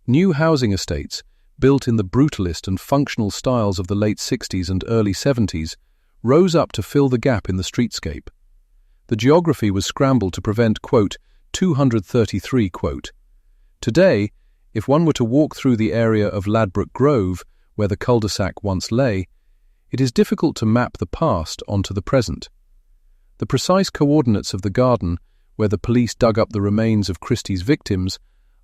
New housing estates, built in the brutalist and functional styles of the late 60s and early 70s, rose up to fill the gap in the streetscape. The geography was scrambled to prevent, quote, 233, quote. Today, if one were to walk through the area of Ladbroke Grove, where the cul-de-sac once lay, it is difficult to map the past onto the present. The precise coordinates of the garden, where the police dug up the remains of Christie's victims,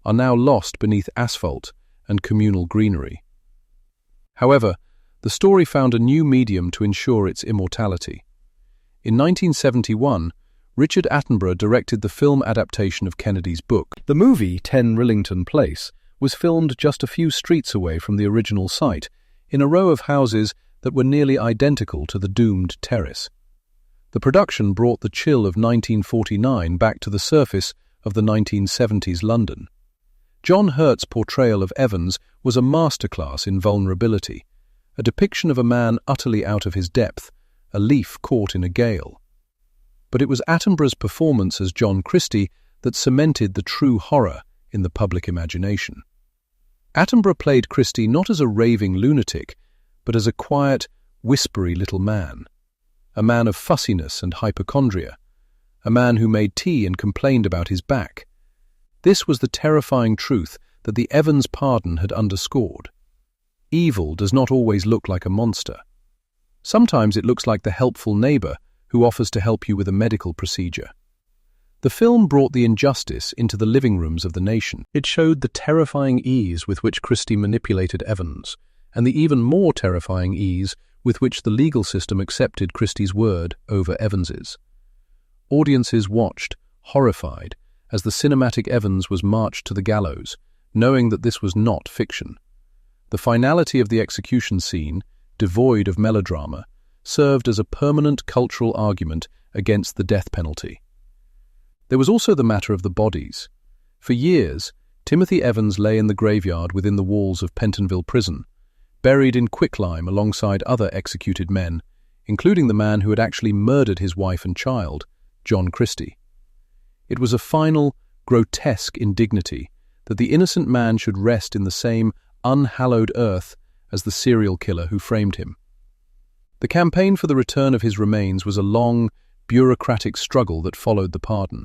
are now lost beneath asphalt and communal greenery. However, the story found a new medium to ensure its immortality. In 1971, Richard Attenborough directed the film adaptation of Kennedy's book. The movie, 10 Rillington Place, was filmed just a few streets away from the original site, in a row of houses that were nearly identical to the doomed terrace. The production brought the chill of 1949 back to the surface of the 1970s London. John Hurt's portrayal of Evans was a masterclass in vulnerability, a depiction of a man utterly out of his depth, a leaf caught in a gale. But it was Attenborough's performance as John Christie that cemented the true horror in the public imagination. Attenborough played Christie not as a raving lunatic, but as a quiet, whispery little man. A man of fussiness and hypochondria, a man who made tea and complained about his back. This was the terrifying truth that the Evans pardon had underscored. Evil does not always look like a monster. Sometimes it looks like the helpful neighbor who offers to help you with a medical procedure. The film brought the injustice into the living rooms of the nation. It showed the terrifying ease with which Christie manipulated Evans, and the even more terrifying ease with which the legal system accepted Christie's word over Evans's. Audiences watched, horrified, as the cinematic Evans was marched to the gallows, knowing that this was not fiction. The finality of the execution scene, devoid of melodrama, served as a permanent cultural argument against the death penalty. There was also the matter of the bodies. For years, Timothy Evans lay in the graveyard within the walls of Pentonville Prison, buried in quicklime alongside other executed men, including the man who had actually murdered his wife and child, John Christie. It was a final, grotesque indignity that the innocent man should rest in the same unhallowed earth as the serial killer who framed him. The campaign for the return of his remains was a long, bureaucratic struggle that followed the pardon.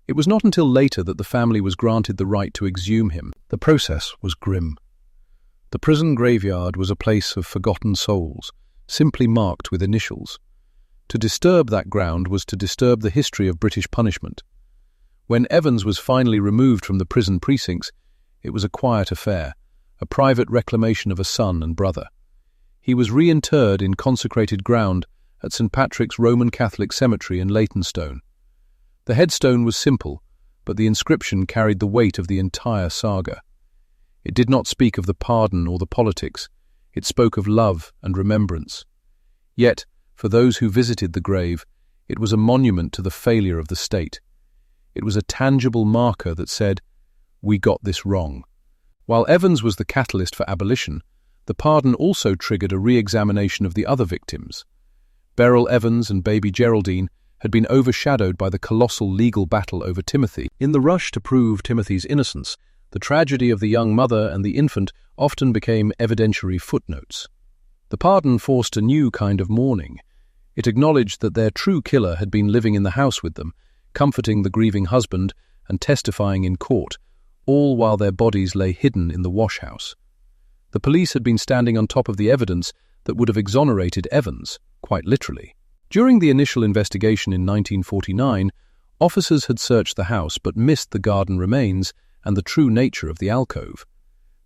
It was not until later that the family was granted the right to exhume him. The process was grim. The prison graveyard was a place of forgotten souls, simply marked with initials. To disturb that ground was to disturb the history of British punishment. When Evans was finally removed from the prison precincts, it was a quiet affair, a private reclamation of a son and brother. He was reinterred in consecrated ground at St. Patrick's Roman Catholic Cemetery in Leytonstone. The headstone was simple, but the inscription carried the weight of the entire saga. It did not speak of the pardon or the politics. It spoke of love and remembrance. Yet, for those who visited the grave, it was a monument to the failure of the state. It was a tangible marker that said, "We got this wrong." While Evans was the catalyst for abolition, the pardon also triggered a re-examination of the other victims. Beryl Evans and baby Geraldine had been overshadowed by the colossal legal battle over Timothy. In the rush to prove Timothy's innocence, the tragedy of the young mother and the infant often became evidentiary footnotes. The pardon forced a new kind of mourning. It acknowledged that their true killer had been living in the house with them, comforting the grieving husband and testifying in court, all while their bodies lay hidden in the wash-house. The police had been standing on top of the evidence that would have exonerated Evans, quite literally. During the initial investigation in 1949, officers had searched the house but missed the garden remains and the true nature of the alcove.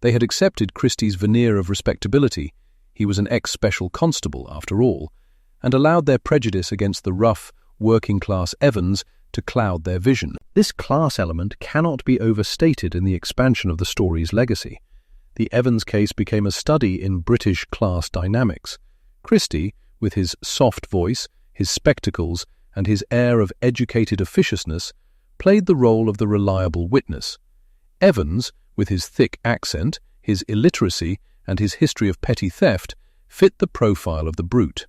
They had accepted Christie's veneer of respectability, he was an ex-special constable after all, and allowed their prejudice against the rough, working-class Evans to cloud their vision. This class element cannot be overstated in the expansion of the story's legacy. The Evans case became a study in British class dynamics. Christie, with his soft voice, his spectacles, and his air of educated officiousness, played the role of the reliable witness. Evans, with his thick accent, his illiteracy, and his history of petty theft, fit the profile of the brute.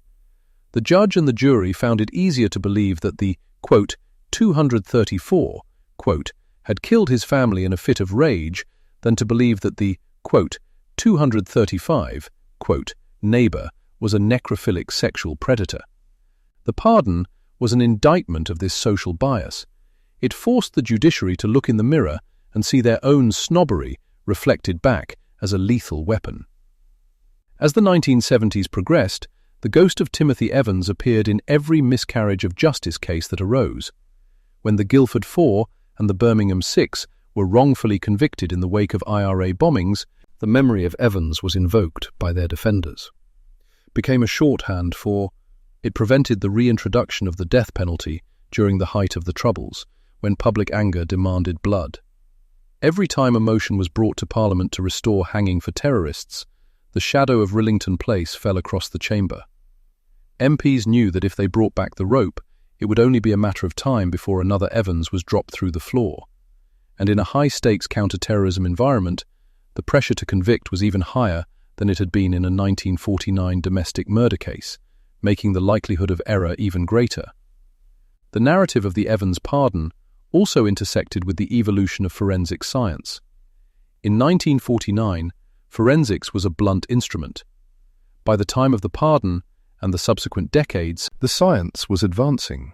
The judge and the jury found it easier to believe that the, quote, 234, quote, had killed his family in a fit of rage than to believe that the, quote, 235, quote, neighbor was a necrophilic sexual predator. The pardon was an indictment of this social bias. It forced the judiciary to look in the mirror and see their own snobbery reflected back as a lethal weapon. As the 1970s progressed, The ghost of Timothy Evans appeared in every miscarriage of justice case that arose. When the Guildford Four and the Birmingham Six were wrongfully convicted in the wake of IRA bombings, the memory of Evans was invoked by their defenders. It became a shorthand for it prevented the reintroduction of the death penalty during the height of the Troubles, when public anger demanded blood. Every time a motion was brought to Parliament to restore hanging for terrorists, the shadow of Rillington Place fell across the chamber. MPs knew that if they brought back the rope, it would only be a matter of time before another Evans was dropped through the floor. And in a high-stakes counter-terrorism environment, the pressure to convict was even higher than it had been in a 1949 domestic murder case, making the likelihood of error even greater. The narrative of the Evans pardon also intersected with the evolution of forensic science. In 1949, forensics was a blunt instrument. By the time of the pardon and the subsequent decades, the science was advancing.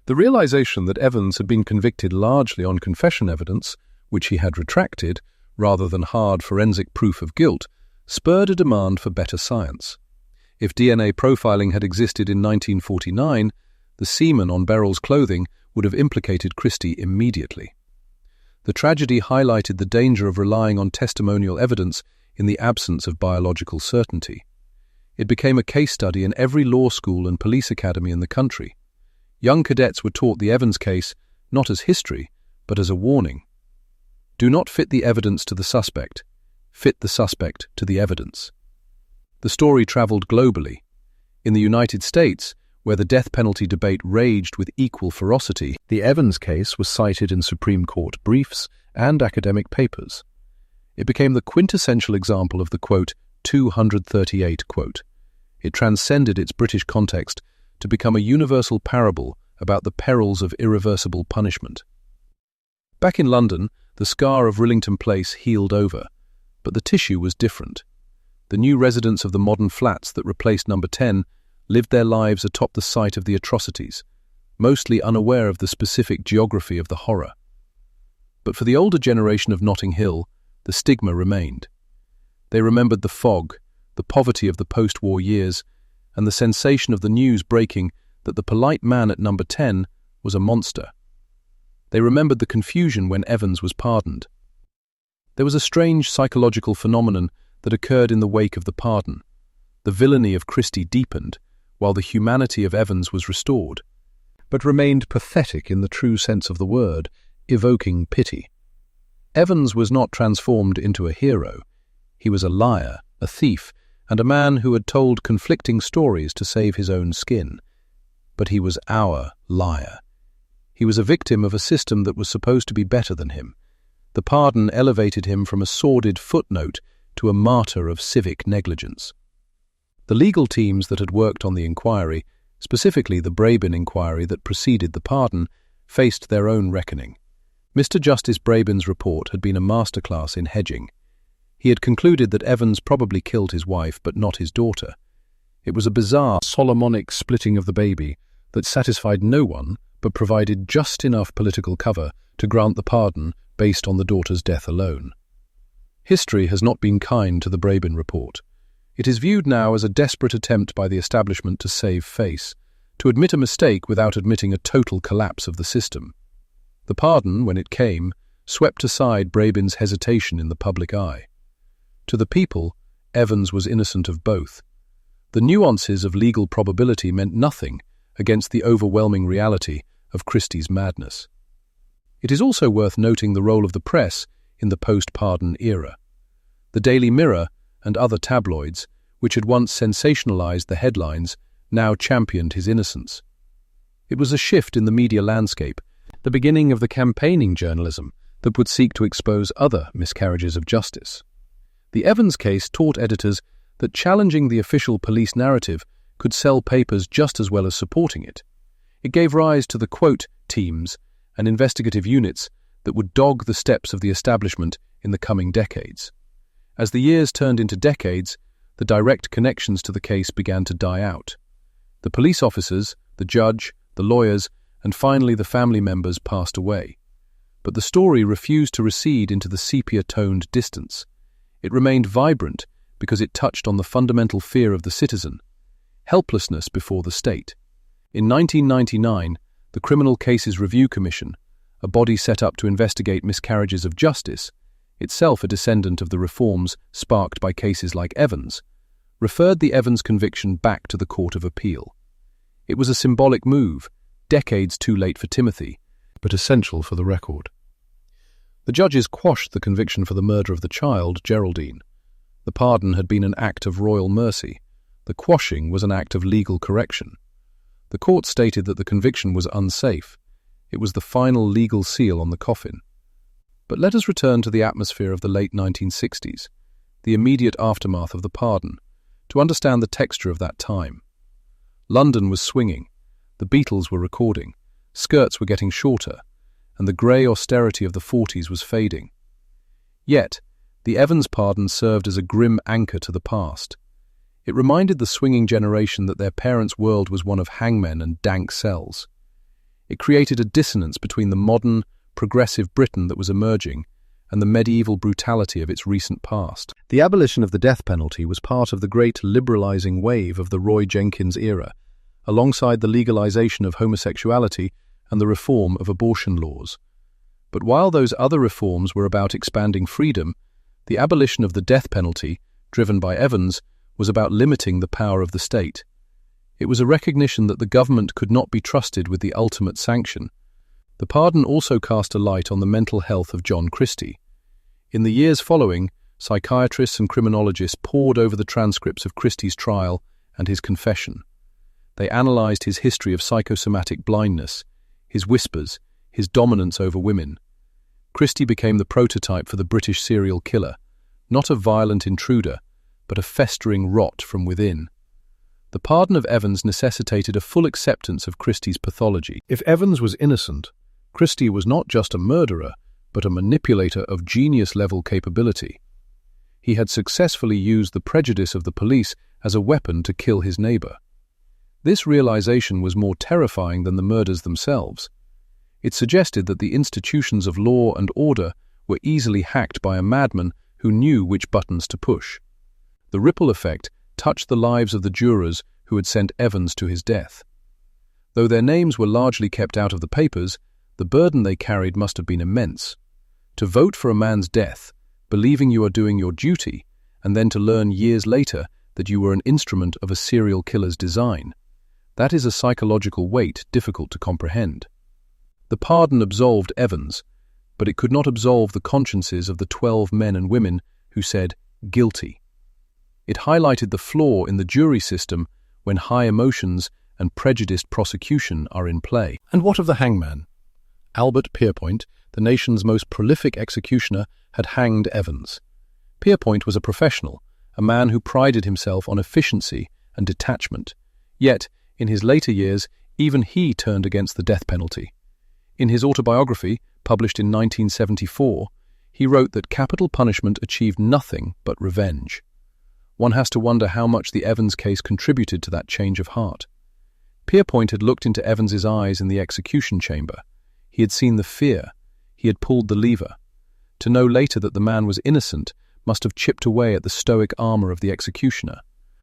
The realization that Evans had been convicted largely on confession evidence, which he had retracted, rather than hard forensic proof of guilt, spurred a demand for better science. If DNA profiling had existed in 1949, the semen on Beryl's clothing would have implicated Christie immediately. The tragedy highlighted the danger of relying on testimonial evidence in the absence of biological certainty. It became a case study in every law school and police academy in the country. Young cadets were taught the Evans case not as history, but as a warning. Do not fit the evidence to the suspect. Fit the suspect to the evidence. The story travelled globally. In the United States, where the death penalty debate raged with equal ferocity, the Evans case was cited in Supreme Court briefs and academic papers. It became the quintessential example of the, quote, 238, quote. It transcended its British context to become a universal parable about the perils of irreversible punishment. Back in London, the scar of Rillington Place healed over, but the tissue was different. The new residents of the modern flats that replaced Number 10 lived their lives atop the site of the atrocities, mostly unaware of the specific geography of the horror. But for the older generation of Notting Hill, the stigma remained. They remembered the fog, the poverty of the post-war years, and the sensation of the news breaking that the polite man at Number 10 was a monster. They remembered the confusion when Evans was pardoned. There was a strange psychological phenomenon that occurred in the wake of the pardon. The villainy of Christie deepened, while the humanity of Evans was restored, but remained pathetic in the true sense of the word, evoking pity. Evans was not transformed into a hero. He was a liar, a thief, and a man who had told conflicting stories to save his own skin. But he was our liar. He was a victim of a system that was supposed to be better than him. The pardon elevated him from a sordid footnote to a martyr of civic negligence. The legal teams that had worked on the inquiry, specifically the Brabin inquiry that preceded the pardon, faced their own reckoning. Mr. Justice Brabin's report had been a masterclass in hedging. He had concluded that Evans probably killed his wife but not his daughter. It was a bizarre Solomonic splitting of the baby that satisfied no one but provided just enough political cover to grant the pardon based on the daughter's death alone. History has not been kind to the Brabin report. It is viewed now as a desperate attempt by the establishment to save face, to admit a mistake without admitting a total collapse of the system. The pardon, when it came, swept aside Brabin's hesitation in the public eye. To the people, Evans was innocent of both. The nuances of legal probability meant nothing against the overwhelming reality of Christie's madness. It is also worth noting the role of the press in the post-pardon era. The Daily Mirror and other tabloids, which had once sensationalized the headlines, now championed his innocence. It was a shift in the media landscape, the beginning of the campaigning journalism that would seek to expose other miscarriages of justice. The Evans case taught editors that challenging the official police narrative could sell papers just as well as supporting it. It gave rise to the quote teams and investigative units that would dog the steps of the establishment in the coming decades. As the years turned into decades, the direct connections to the case began to die out. The police officers, the judge, the lawyers, and finally the family members passed away. But the story refused to recede into the sepia-toned distance. It remained vibrant because it touched on the fundamental fear of the citizen. helplessness before the state. In 1999, the Criminal Cases Review Commission, a body set up to investigate miscarriages of justice, itself a descendant of the reforms sparked by cases like Evans, referred the Evans conviction back to the Court of Appeal. It was a symbolic move, decades too late for Timothy, but essential for the record. The judges quashed the conviction for the murder of the child, Geraldine. The pardon had been an act of royal mercy. The quashing was an act of legal correction. The court stated that the conviction was unsafe. It was the final legal seal on the coffin. But let us return to the atmosphere of the late 1960s, the immediate aftermath of the pardon, to understand the texture of that time. London was swinging, the Beatles were recording, skirts were getting shorter, and the grey austerity of the 40s was fading. Yet, the Evans pardon served as a grim anchor to the past. It reminded the swinging generation that their parents' world was one of hangmen and dank cells. It created a dissonance between the modern, progressive Britain that was emerging and the medieval brutality of its recent past. The abolition of the death penalty was part of the great liberalising wave of the Roy Jenkins era, alongside the legalisation of homosexuality and the reform of abortion laws. But while those other reforms were about expanding freedom, the abolition of the death penalty, driven by Evans, was about limiting the power of the state. It was a recognition that the government could not be trusted with the ultimate sanction. The pardon also cast a light on the mental health of John Christie. In the years following, psychiatrists and criminologists pored over the transcripts of Christie's trial and his confession. They analysed his history of psychosomatic blindness, his whispers, his dominance over women. Christie became the prototype for the British serial killer, not a violent intruder, but a festering rot from within. The pardon of Evans necessitated a full acceptance of Christie's pathology. If Evans was innocent, Christie was not just a murderer, but a manipulator of genius-level capability. He had successfully used the prejudice of the police as a weapon to kill his neighbour. This realization was more terrifying than the murders themselves. It suggested that the institutions of law and order were easily hacked by a madman who knew which buttons to push. The ripple effect touched the lives of the jurors who had sent Evans to his death. Though their names were largely kept out of the papers, the burden they carried must have been immense. To vote for a man's death, believing you are doing your duty, and then to learn years later that you were an instrument of a serial killer's design, that is a psychological weight difficult to comprehend. The pardon absolved Evans, but it could not absolve the consciences of the 12 men and women who said, "guilty." It highlighted the flaw in the jury system when high emotions and prejudiced prosecution are in play. And what of the hangman? Albert Pierpoint, the nation's most prolific executioner, had hanged Evans. Pierpoint was a professional, a man who prided himself on efficiency and detachment. Yet, in his later years, even he turned against the death penalty. In his autobiography, published in 1974, he wrote that capital punishment achieved nothing but revenge. One has to wonder how much the Evans case contributed to that change of heart. Pierpoint had looked into Evans's eyes in the execution chamber. He had seen the fear. He had pulled the lever. To know later that the man was innocent must have chipped away at the stoic armour of the executioner.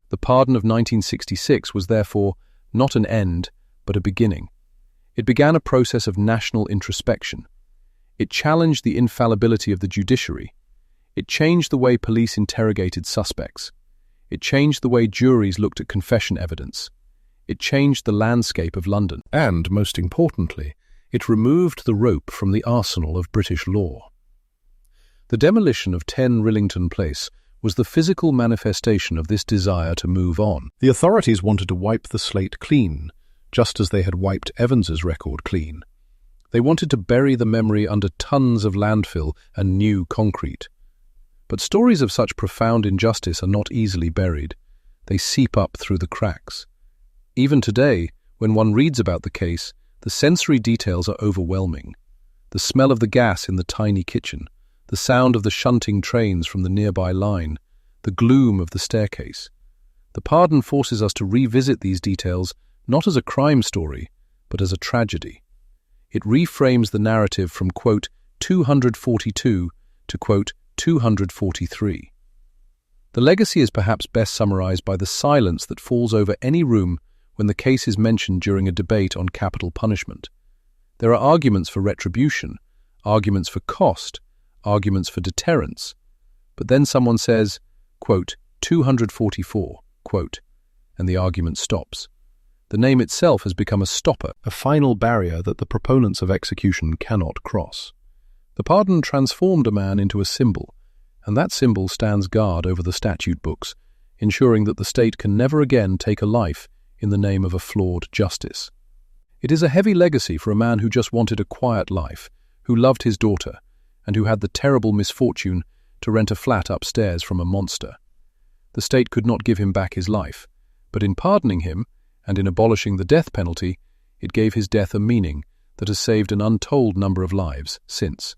The pardon of 1966 was therefore not an end, but a beginning. It began a process of national introspection. It challenged the infallibility of the judiciary. It changed the way police interrogated suspects. It changed the way juries looked at confession evidence. It changed the landscape of London. And, most importantly, it removed the rope from the arsenal of British law. The demolition of 10 Rillington Place was the physical manifestation of this desire to move on. The authorities wanted to wipe the slate clean, just as they had wiped Evans's record clean. They wanted to bury the memory under tons of landfill and new concrete. But stories of such profound injustice are not easily buried. They seep up through the cracks. Even today, when one reads about the case, the sensory details are overwhelming. The smell of the gas in the tiny kitchen, the sound of the shunting trains from the nearby line, the gloom of the staircase. The pardon forces us to revisit these details not as a crime story, but as a tragedy. It reframes the narrative from, quote, 242 to, quote, 243. The legacy is perhaps best summarized by the silence that falls over any room when the case is mentioned during a debate on capital punishment. There are arguments for retribution, arguments for cost, arguments for deterrence, but then someone says, quote, 244, quote, and the argument stops. The name itself has become a stopper, a final barrier that the proponents of execution cannot cross. The pardon transformed a man into a symbol, and that symbol stands guard over the statute books, ensuring that the state can never again take a life in the name of a flawed justice. It is a heavy legacy for a man who just wanted a quiet life, who loved his daughter, and who had the terrible misfortune to rent a flat upstairs from a monster. The state could not give him back his life, but in pardoning him, and in abolishing the death penalty, it gave his death a meaning that has saved an untold number of lives since.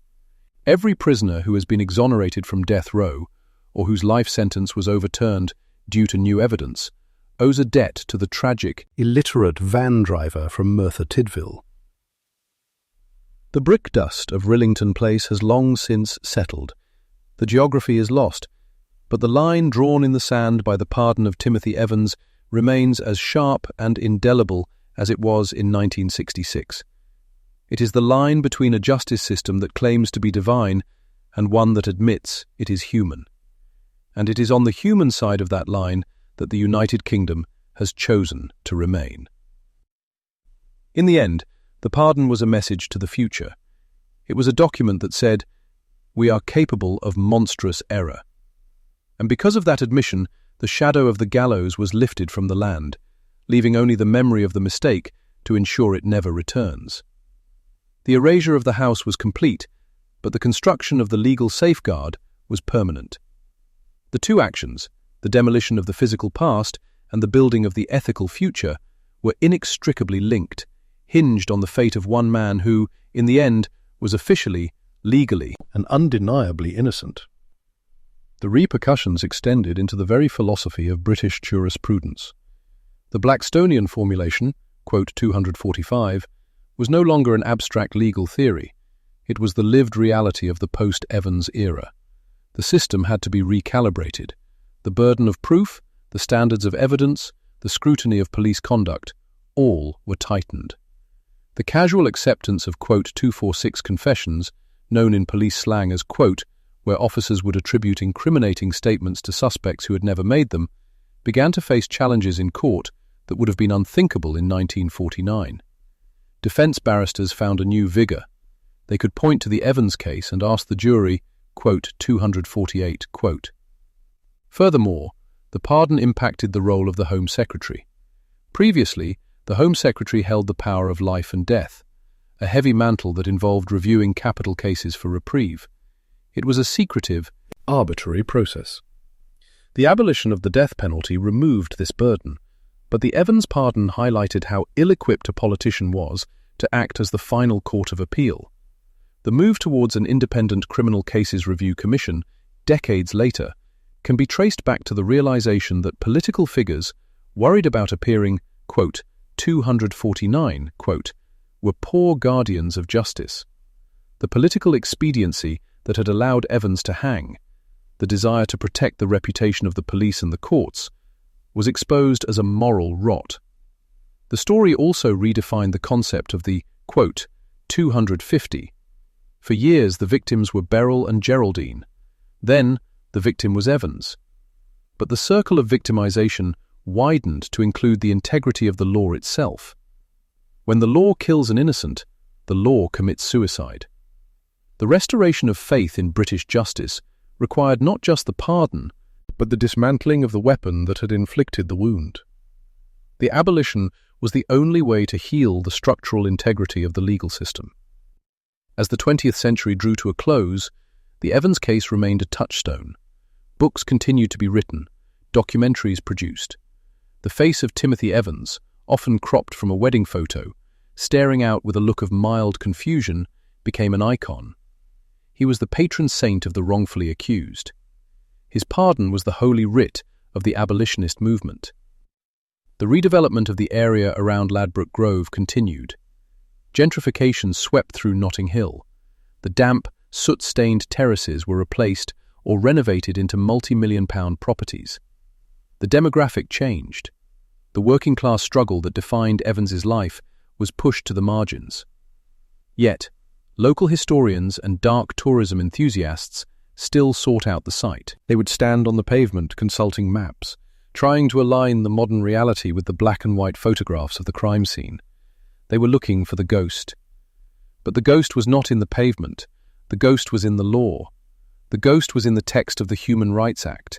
Every prisoner who has been exonerated from death row, or whose life sentence was overturned due to new evidence, owes a debt to the tragic, illiterate van driver from Merthyr Tydfil. The brick dust of Rillington Place has long since settled. The geography is lost, but the line drawn in the sand by the pardon of Timothy Evans remains as sharp and indelible as it was in 1966. It is the line between a justice system that claims to be divine and one that admits it is human. And it is on the human side of that line that the United Kingdom has chosen to remain. In the end, the pardon was a message to the future. It was a document that said, "We are capable of monstrous error." And because of that admission, the shadow of the gallows was lifted from the land, leaving only the memory of the mistake to ensure it never returns. The erasure of the house was complete, but the construction of the legal safeguard was permanent. The two actions, the demolition of the physical past and the building of the ethical future, were inextricably linked, hinged on the fate of one man who, in the end, was officially, legally, and undeniably innocent. The repercussions extended into the very philosophy of British jurisprudence. The Blackstonian formulation, quote 245, was no longer an abstract legal theory. It was the lived reality of the post-Evans era. The system had to be recalibrated. The burden of proof, the standards of evidence, the scrutiny of police conduct, all were tightened. The casual acceptance of quote 246 confessions, known in police slang as quote, where officers would attribute incriminating statements to suspects who had never made them, began to face challenges in court that would have been unthinkable in 1949. Defense barristers found a new vigor. They could point to the Evans case and ask the jury, quote 248, quote. Furthermore, the pardon impacted the role of the Home Secretary. Previously, the Home Secretary held the power of life and death, a heavy mantle that involved reviewing capital cases for reprieve. It was a secretive, arbitrary process. The abolition of the death penalty removed this burden, but the Evans pardon highlighted how ill-equipped a politician was to act as the final court of appeal. The move towards an independent criminal cases review commission, decades later, can be traced back to the realization that political figures, worried about appearing, quote, 249, quote, were poor guardians of justice. The political expediency that had allowed Evans to hang, the desire to protect the reputation of the police and the courts, was exposed as a moral rot. The story also redefined the concept of the, quote, 250. For years the victims were Beryl and Geraldine. Then the victim was Evans. But the circle of victimization widened to include the integrity of the law itself. When the law kills an innocent, the law commits suicide. The restoration of faith in British justice required not just the pardon, but the dismantling of the weapon that had inflicted the wound. The abolition was the only way to heal the structural integrity of the legal system. As the 20th century drew to a close, the Evans case remained a touchstone. Books continued to be written, documentaries produced. The face of Timothy Evans, often cropped from a wedding photo, staring out with a look of mild confusion, became an icon. He was the patron saint of the wrongfully accused. His pardon was the holy writ of the abolitionist movement. The redevelopment of the area around Ladbroke Grove continued. Gentrification swept through Notting Hill. The damp, soot-stained terraces were replaced or renovated into multi-million-pound properties. The demographic changed. The working-class struggle that defined Evans's life was pushed to the margins. Yet, local historians and dark tourism enthusiasts still sought out the site. They would stand on the pavement consulting maps, trying to align the modern reality with the black and white photographs of the crime scene. They were looking for the ghost. But the ghost was not in the pavement. The ghost was in the law. The ghost was in the text of the Human Rights Act.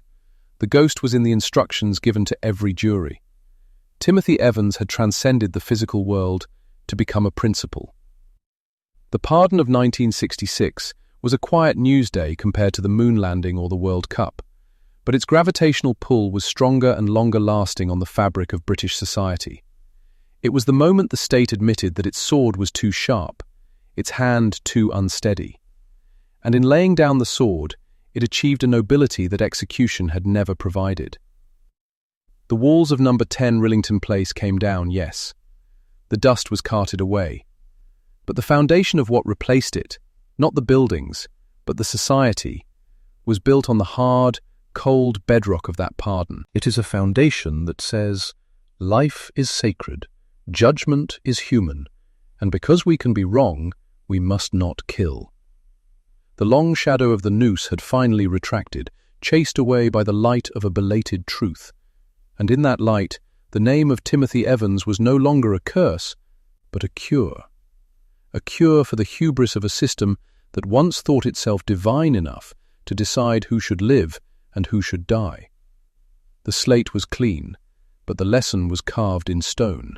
The ghost was in the instructions given to every jury. Timothy Evans had transcended the physical world to become a principle. The pardon of 1966 was a quiet news day compared to the moon landing or the World Cup, but its gravitational pull was stronger and longer lasting on the fabric of British society. It was the moment the state admitted that its sword was too sharp, its hand too unsteady. And in laying down the sword, it achieved a nobility that execution had never provided. The walls of number 10 Rillington Place came down, yes. The dust was carted away. But the foundation of what replaced it, not the buildings, but the society, was built on the hard, cold bedrock of that pardon. It is a foundation that says, life is sacred, judgment is human, and because we can be wrong, we must not kill. The long shadow of the noose had finally retracted, chased away by the light of a belated truth. And in that light, the name of Timothy Evans was no longer a curse, but a cure. A cure for the hubris of a system that once thought itself divine enough to decide who should live and who should die. The slate was clean, but the lesson was carved in stone.